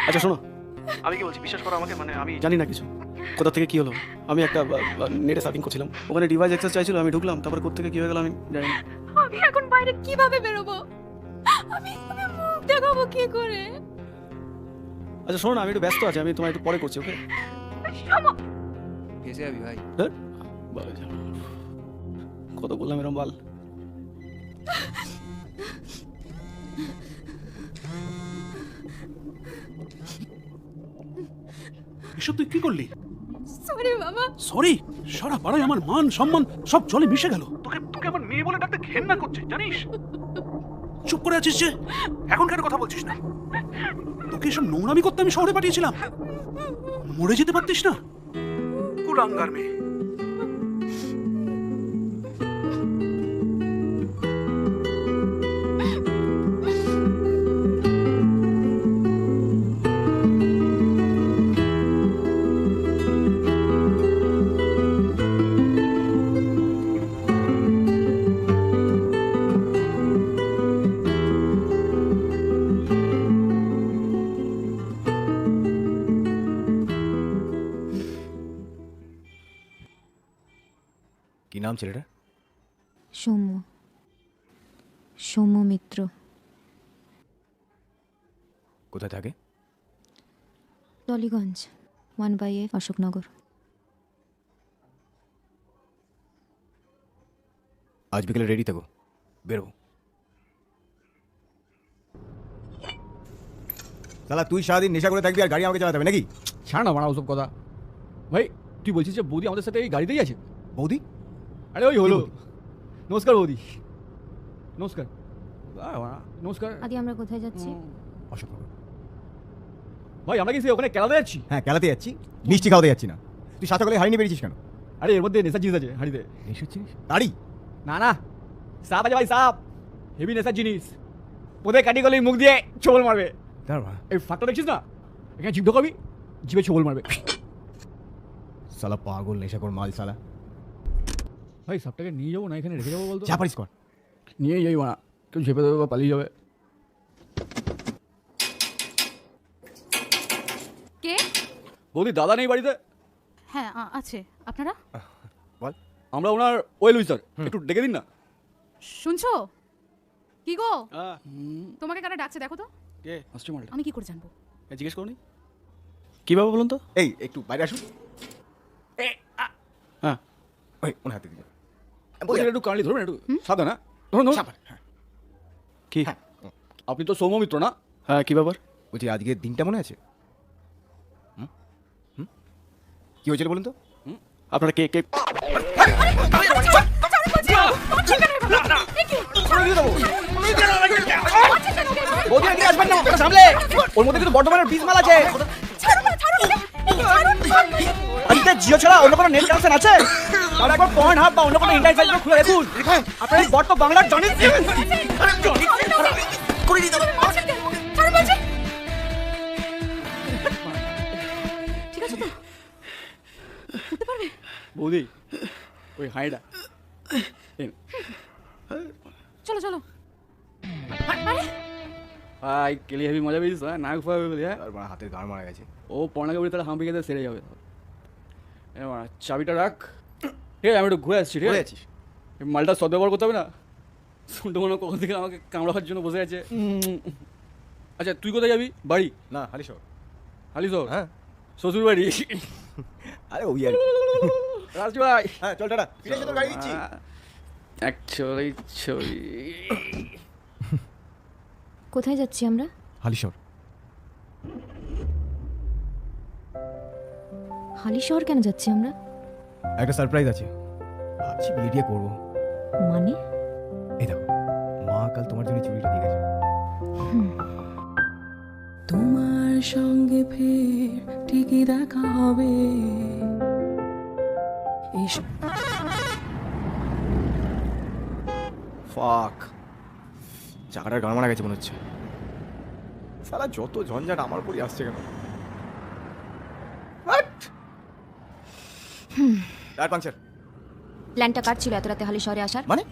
আচ্ছা শোনো, আমি কি বলছি বিশ্বাস করো আমাকে, মানে আমি জানি না কিছু কোথা থেকে কি হলো। আমি একটা নেটে সার্ফিং করছিলাম, ওখানে ডিভাইস অ্যাক্সেস চাইছিল, আমি ঢুকলাম, তারপরে কোথা থেকে কি হয়ে গেল আমি জানি না। আমি এখন বাইরে কিভাবে বেরোবো? আমি মুখ দেখাবো কি করে? আচ্ছা শোনো না, আমি একটু ব্যস্ত আছি, আমি তোমায় একটু পরে করছি, ওকে? कैसे है अभी भाई? কত বললাম এরম বাল। এসব তুই কি করলি? সরি বাবা। সরি? সারা পাড়ায় আমার মান সম্মান সব জলে মিশে গেল। তোকে আমার মেয়ে বলে ডাকতে ঘেন্না করছে জানিস? চুপ করে আছিস যে? এখন কেন কথা বলছিস না? তোকে এসব নোংরামি করতে আমি শহরে পাঠিয়েছিলাম, মরে যেতে পারতিস না? কুলাঙ্গার মেয়ে। কি নাম ছেলেটা? সৌম্য, সৌম্য মিত্র। কোথায় থাকে? টলিগঞ্জ 1/F অশোকনগর। আজ বিকেলে রেডি থাকো, বেরোবো। শালা তুই সারাদিন নেশা করে থাকবি আর গাড়ি আমাকে চালাতে হবে নাকি? ছাড় না মারা ওসব কথা। ভাই তুই বলছিস যে বৌদি আমাদের সাথে এই গাড়িতেই আছে? বৌদি? আরে ওই হলো। নমস্কার বৌদি। নমস্কার। নমস্কার। আদি আমরা কোথায় যাচ্ছি? অশোকনগর। ভাই আমরা কি ওখানে কেলাতে যাচ্ছি? হ্যাঁ কেলাতে যাচ্ছি, মিষ্টি খাওয়াতে যাচ্ছি না। তুই সাথে করে হাড়ি নিয়ে বেরিয়েছিস কেন? আরে এর মধ্যে নেশার জিনিস আছে হাড়িতে। নেশার জিনিস? গাড়ি? না না, সাপ আছে ভাই, সাপ। হেভি নেশার জিনিস। পোদে কাটি গলি মুখ দিয়ে ছোবল মারবে। এই ফাঁকটা দেখছিস না? এখানে জিভ ঢোকাবি, জিভে ছোবল মারবে। শালা পাগল নেশাখোর মাল শালা। ভাই সাপটাকে নিয়ে যাবো না এখানে রেখে যাবো বলতো? যা পারিস কর। নিয়েই যাই না, কেউ ঝেপে দেবে বা পালিয়ে যাবে। কে? বৌদি দাদা নেই বাড়িতে? হ্যাঁ আছে। আপনারা? বল। আমরা ওনার ওয়েল উইসার, একটু ডেকে দিন না। শুনছো? কি গো? তোমাকে কারা ডাকছে দেখো তো। কে? আসছে মালটা। আমি কি করে জানবো? জিজ্ঞেস করনি? কি বাবা বলুন তো? এই একটু বাইরে আসুন। হ্যাঁ ওই ওনার হাতে দিন। বলছি একটু কাঁড়ি ধরবেন, একটু সাদা না ধরুন ধরুন। কি? আপনি তো সৌম্য মিত্র না? হ্যাঁ কি ব্যাপার? বলছি আজকের দিনটা মনে আছে? কি হয়েছিল বলুন তো? আপনারা কে কে? বৌদি আগে আসবেন না, ওটা সামলে। ওর মধ্যে কিন্তু বর্তমানের বীজ মাল আছে। আরে জিও ছাড়া অন্য কোনো নেট কানেকশন আছে? তাহলে একবার পয়েন্ট হাব বা অন্য কোনো ইন্টারনেট সাইট খুলে দেখুন। আপনার এই বট তো বাংলার জানেন। করে দিতে হবে। ছাড়ো বলছি। ঠিক আছে তো? উঠতে পারবে? বৌদি ওই হাইডা চলো চলো। ভাই কেলি হেভি মজা পেয়েছিস? হ্যাঁ নাক ফাবে বলি। হ্যাঁ হাতের গাড় মারা গেছে। ও পড়নাকে বলি তাহলে হাঁপিয়ে গেছে সেরে যাবে। চাবিটা রাখ। ঠিক আছে আমি একটু ঘুরে আসছি। ঠিক আছে মালটা সদ্ব্যবহার করতে হবে না। শুনতে মনে কখন থেকে আমাকে কামড়াবার জন্য বসে আছে। আচ্ছা তুই কোথায় যাবি? বাড়ি? না হালিশহর। হালিশহর? হ্যাঁ শ্বশুর বাড়ি। আরে ওই আর রাজ ভাই। হ্যাঁ চল টাটা, ফিরে এসে তোর গাড়ি দিচ্ছি। অ্যাকচুয়ালি ছবি। কোথায় যাচ্ছি আমরা? হালিশহর। হালিশহর কেন যাচ্ছি আমরা? একটা সারপ্রাইজ আছে, ভাবছি বিয়ে দিয়ে করবো। মানে? এই দেখো মা কাল তোমার জন্য চুড়িটা দিয়ে গেছে। তোমার সঙ্গে ফের ঠিকই দেখা হবে। ফাক, চাকাটার গান মারা গেছে মনে হচ্ছে। সালা যত ঝঞ্ঝাট আমার উপরই আসছে কেন? Tyre puncture. প্ল্যানটা কার ছিল এত রাতে হালিশহরে আসার? মানে?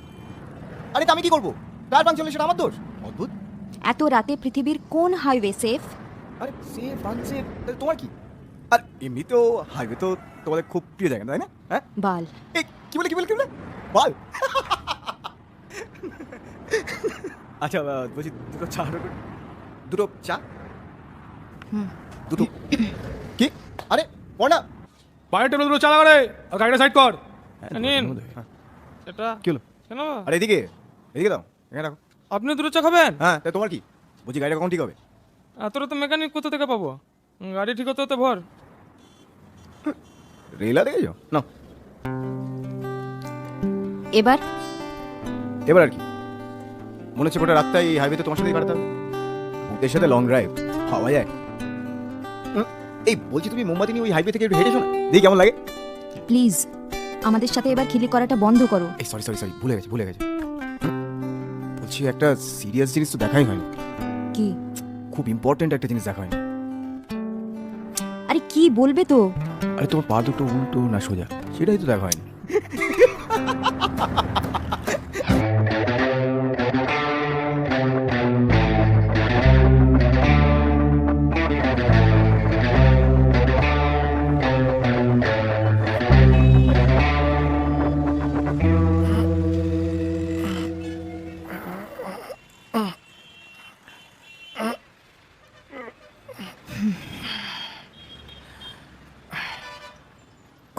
আরে তো আমি কি করবো? টায়ার পাংচার হলে সেটা আমার দোষ? অদ্ভুত। এত রাতে পৃথিবীর কোন হাইওয়ে সেফ? আরে সেফ আনসেফ তোমার কি? আর এমনিতেও হাইওয়ে তো তোমাদের খুব প্রিয় জায়গা তাই না? হ্যাঁ বাল। এই কি বলে কি বলে কি বলে বাল? আচ্ছা বলছি দুটো চা, দুটো চা, দুটো কি? আরে পড়া বাইরে টেবিল দুটো চালা করে আর গাড়িটা সাইড কর। নিন এটা কি হলো? কেন আরে এদিকে এদিকে দাও, এখানে রাখো। আপনি দুটো চা খাবেন? হ্যাঁ, তা তোমার কি? বলছি গাড়িটা কখন ঠিক হবে? এতটা তো মেকানিক কোথা থেকে পাবো? গাড়ি ঠিক হতে হতে ভর। রেলা দেখেছো না? এবার এবার আর কি? মনে হচ্ছে গোটা রাতটা এই হাইওয়েতে তোমার সাথেই কাটাতে হবে। ওদের সাথে লং ড্রাইভ পাওয়া যায়? এই বলছি, তুমি মোমবাতি নিয়ে ওই হাইওয়ে থেকে একটু হেঁটেছো না? দেখি কেমন লাগে। প্লিজ আমাদের সাথে এবার খিলি করাটা বন্ধ করো। এই সরি সরি সরি, ভুলে গেছে। বলছি একটা সিরিয়াস জিনিস তো দেখাই হয়নি। কি? খুব ইম্পর্টেন্ট একটা জিনিস দেখা হয়নি। আরে কি বলবে তো? আরে তোমার পা দুটো উল্টো না সোজা, সেটাই তো দেখা হয়নি।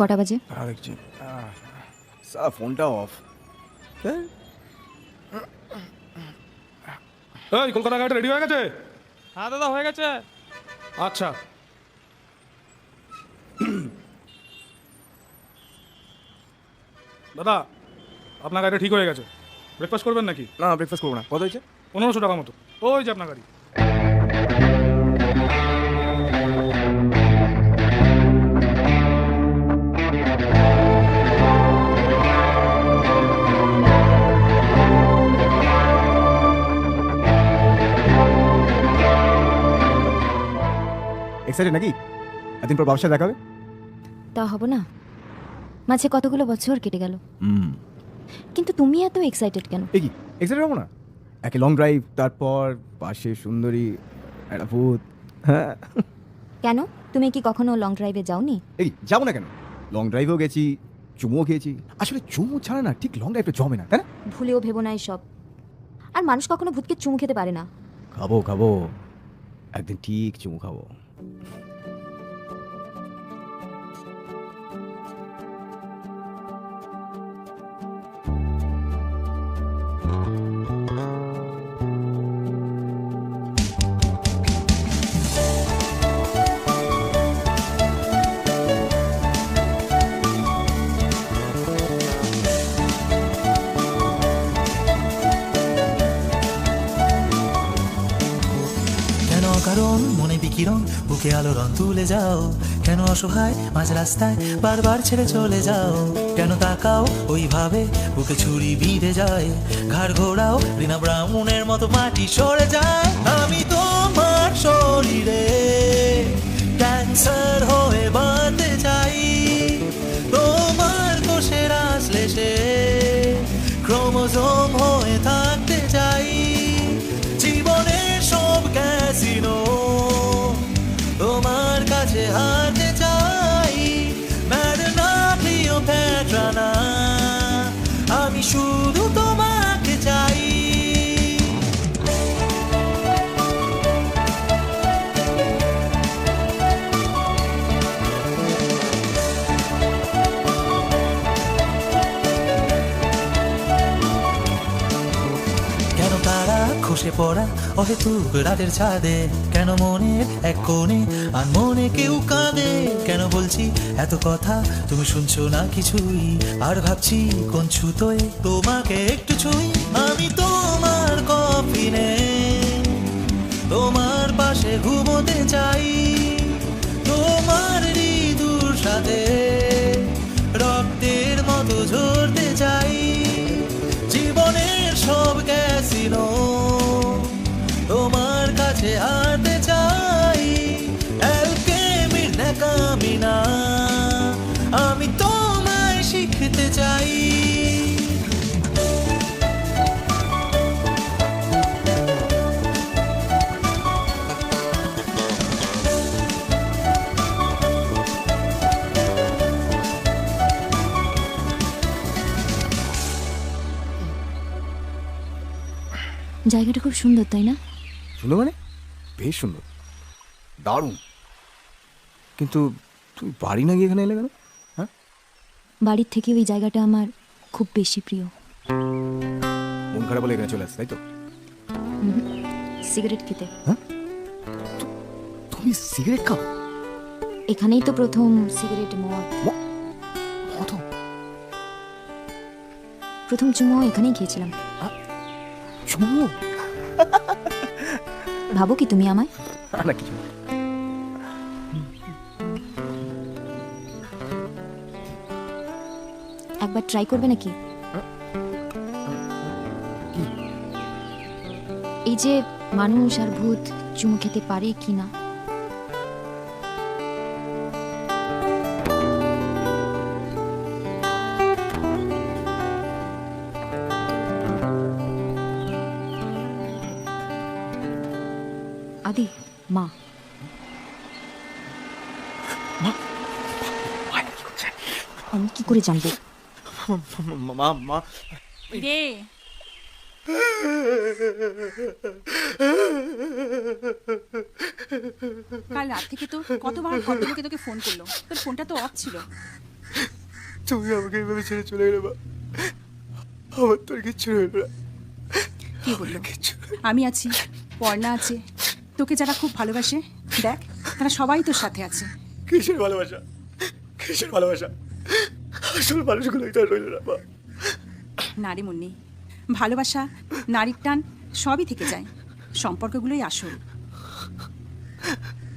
কটা বাজে? দেখছি ফোনটা অফ। এই কলকাতা গাড়িটা রেডি হয়ে গেছে? হ্যাঁ দাদা হয়ে গেছে। আচ্ছা দাদা, আপনার গাড়িটা ঠিক হয়ে গেছে। ব্রেকফাস্ট করবেন নাকি? না, ব্রেকফাস্ট করবো না। কত হয়েছে? 1500 টাকা মতো। ওই যে আপনার গাড়ি। এক্সাইটেড নাকি? এতদিন পর বাবার সাথে দেখা হবে? তা হবে না, মাঝে কতগুলো বছর কেটে গেল। কিন্তু তুমি এত এক্সাইটেড কেন? এই কি এক্সাইটেড হবো না? একে লং ড্রাইভ, তারপর পাশে সুন্দরী, একটা ভূত। হ্যাঁ। কেন, তুমি কি কখনো লং ড্রাইভে যাওনি? এই যাবো না কেন? লং ড্রাইভেও গেছি, চুমুও খেয়েছি। আসলে চুমু ছাড়া না ঠিক লং ড্রাইভটা জমে না, তাই না? ভুলেও ভেবো না এসব। আর মানুষ কখনো ভূতকে চুমু খেতে পারে না। খাবো একদিন ঠিক চুমু খাবো। কারণ মনে বিকিরণ, বুকে আলোড়ন তুলে যাও। কেন অসহায় মাঝ রাস্তায় বারবার ছেড়ে চলে যাও? কেন তাকাও ওইভাবে, বুকে ছুরি বিঁধে যায়। ঘাড় ঘোরাও রিনা ব্রাউনের মতো মাটি সরে যায়। আমি তোমার শরীরে ক্যান্সার হয়ে বাঁধতে চাই। তোমার কোষের আশ্লেষে ক্রোমোজোম হয়ে থাকতে চাই। জীবনের সব ক্যাসিনো তোমার কাছে হারতে চাই। ম্যাডনা প্রিয় প্যাট্রানা, আমি শুধু তোমাকে চাই। কেন তারা খসে পড়া অহেতুক রাতের ছাদে? কেন মনের এক কোণে আর মনে কেউ কাঁদে? কেন বলছি এত কথা তুমি শুনছো না কিছুই? আর ভাবছি কোন ছুতোয় তোমাকে একটু ছুঁই। আমি তোমার কফিনে তোমার পাশে ঘুমোতে চাই। তোমার ঋতুর সাথে রক্তের মতো ঝরতে চাই। জীবনের সব ক্যাসিনো তোমার কাছে হারতে চাই। অ্যালকেমির ন্যাকামিনা আমি তোমায় শিখতে চাই। জায়গাটা খুব সুন্দর, তাই না? সুন্দর মানে? বেশ সুন্দর, দারুণ। কিন্তু তুই বাড়ি না গিয়ে এখানে এলে কেন? বাড়ির থেকে ওই জায়গাটা আমার খুব বেশি প্রিয়। মন খারাপ হলে এখানে চলে আসছে, তাই তো? সিগারেট খেতে। তুমি সিগারেট খাও? এখানেই তো প্রথম সিগারেট, মদ। প্রথম চুমো এখানেই খেয়েছিলাম। চুমো? ভাবো কি তুমি আমায়? না কিছু। একবার ট্রাই করবে নাকি? এই যে মানুষ আর ভূত চুমু খেতে পারে কি না? আদি, মা। আমি কি করে জানবো? মা মা রে কাল রাত থেকে তো কতবার ভদ্রলোকে তোকে ফোন করলো, তোর ফোনটা তো অফ ছিল। তুমি আমাকে এইভাবে ছেড়ে চলে গেলে মা, আমার তোর কিচ্ছু হইল না। কি বললো? আমি আছি, পর্ণা আছে, তোকে যারা খুব ভালোবাসে দেখ তারা সবাই তোর সাথে আছে। কিসের ভালোবাসা, কিসের ভালোবাসা? আসল মানুষগুলোই তো রইল না। নারী মুন্নি, ভালোবাসা, নারীর টান সবই থেকে যায়, সম্পর্কগুলোই আসল।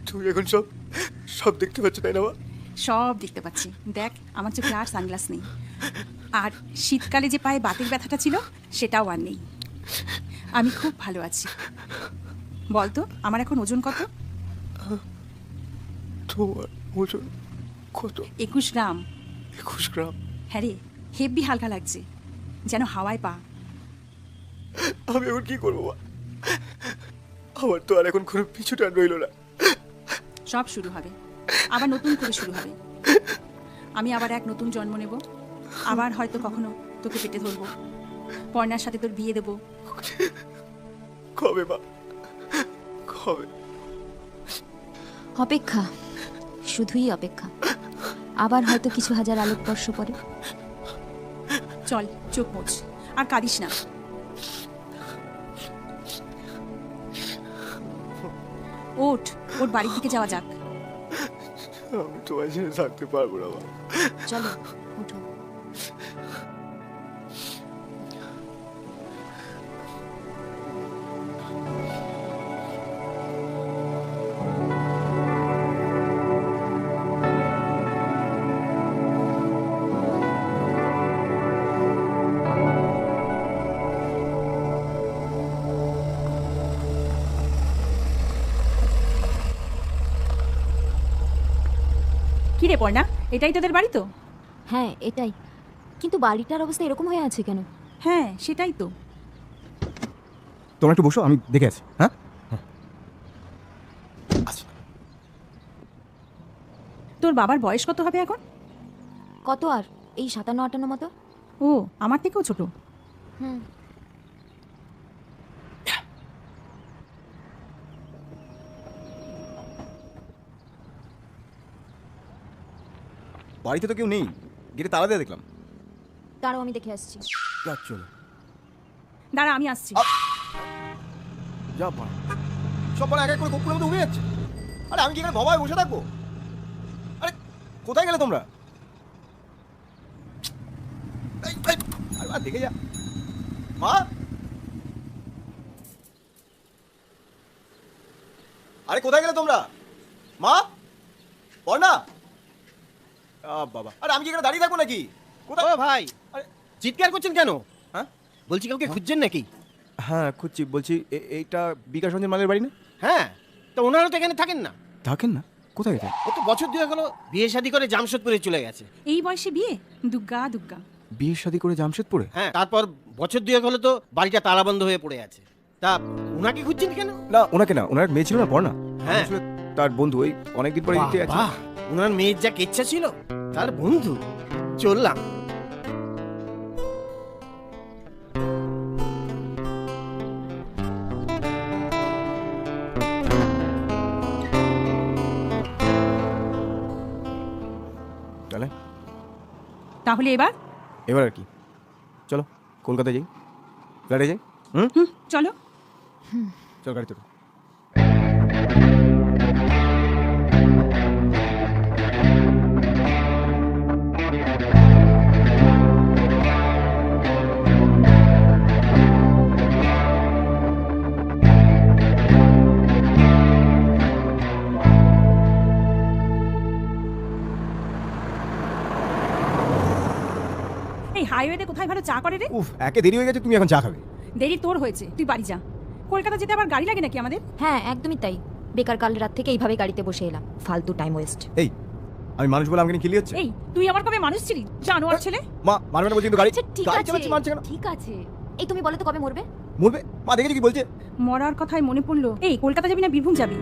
তুমি এখন সব সব দেখতে পাচ্ছ, তাই না? সব দেখতে পাচ্ছি। দেখ আমার চোখে আর সানগ্লাস নেই, আর শীতকালে যে পায়ে বাতের ব্যথাটা ছিল সেটাও আর নেই। আমি খুব ভালো আছি। বলতো আমার এখন ওজন কত? তোমার ওজন কত? 21 গ্রাম। 21 গ্রাম? হ্যাঁ রে, হেব্বি হালকা লাগছে, যেন হাওয়ায় পা। আমি এখন কি করবো মা? আমার তো আর এখন কোনো পিছু টান রইল না। সব শুরু হবে, আবার নতুন করে শুরু হবে। আমি আবার এক নতুন জন্ম নেব, আবার হয়তো কখনো তোকে পেটে ধরবো, পর্ণার সাথে তোর বিয়ে দেবো। কবে মা, কবে? অপেক্ষা, শুধুই অপেক্ষা। আবার হয়তো কিছু হাজার আলোকবর্ষ পরে। চল চোখ মোচ, আর কাঁদিস না। ওঠ, ওর বাড়ির দিকে যাওয়া যাক। আমি তোমার ছেড়ে থাকতে পারবো না মা। চলো ওঠো। কি রে পর্ণা, এটাই তোদের বাড়ি তো? হ্যাঁ এটাই, কিন্তু বাড়িটার অবস্থা এরকম হয়ে আছে কেন? হ্যাঁ সেটাই তো। তোমরা একটু বসো, আমি দেখে আছি। হ্যাঁ, তোর বাবার বয়স কত হবে এখন? কত আর, এই 57-58 মতো। ও, আমার থেকেও ছোট। হুম। বাড়িতে তো কেউ নেই, গেটে তালা দিয়ে দেখলাম। তারও আমি দেখে আসছি। চলো। দাঁড়া আমি আসছি। যা বাড়া, সব বড় এক এক করে কোকুরের মতো উড়ে যাচ্ছে। আরে আমি কি এখানে ভবায় বসে থাকবো? আরে কোথায় গেলে তোমরা? দেখে যা মা। আরে কোথায় গেলে তোমরা? মা, পর্ণা। বাবা, আরে আমি কি এখানে দাঁড়িয়ে থাকবো নাকি? কোথায়? ও ভাই, চিৎকার করছেন কেন? হ্যাঁ বলছি কাউকে খুঁজছেন নাকি? হ্যাঁ খুঁজছি। বলছি এইটা বিকাশ রঞ্জন মালের বাড়ি না? হ্যাঁ, তো ওনারা তো এখানে থাকেন না। থাকেন না? কোথায় গেছে? ও তো বছর দুয়েক হলো বিয়ে শাদী করে জামশেদপুরে চলে গেছে। এই বয়সে বিয়ে? দুগ্গা দুগ্গা। বিয়ে শাদী করে জামশেদপুরে? হ্যাঁ, তারপর বছর দুয়েক হলো তো বাড়িটা তালাবন্ধ হয়ে পড়ে আছে। তা ওনাকে খুঁজছেন কেন? না ওনাকে না, ওনার মেয়ে ছিল না পর্ণা। হ্যাঁ, আসলে তার বন্ধু, ওই অনেকদিন পরে দিতে আছে। বাহ, ওনার মেয়ের যা ইচ্ছা ছিল, তার বন্ধু। চললাম। তাহলে এবার এবার আর কি, চলো কলকাতায় যাই, ফ্ল্যাটে যাই। চলো। চল গাড়িতে। এই হাইওয়েতে কোথায় ভালো চা করে রে? উফ, একে দেরি হয়ে গেছে, তুমি এখন চা খাবে? দেরি তোর হয়েছে, তুই বাড়ি যা। কলকাতা যেতে আবার গাড়ি লাগে নাকি আমাদের? হ্যাঁ একদমই তাই, বেকার কাল রাত থেকে এইভাবে গাড়িতে বসে এলাম, ফালতু টাইম ওয়েস্ট। এই আমি মানুষ বলে আমাকে খেলি হচ্ছে? এই তুই আমার কবে মানুষ ছিলি জানোয়ার ছেলে? মা মারবে না বলছি, কিন্তু গাড়ি ঠিক গাড়ি আছে চালাচ্ছি, মারছে কেন? ঠিক আছে, এই তুমি বলো তো কবে মরবে? মরবে? মা দেখেছো কি বলছে? মরার কথাই মনে পড়লো। এই কলকাতা যাবি না বীরভূম যাবি?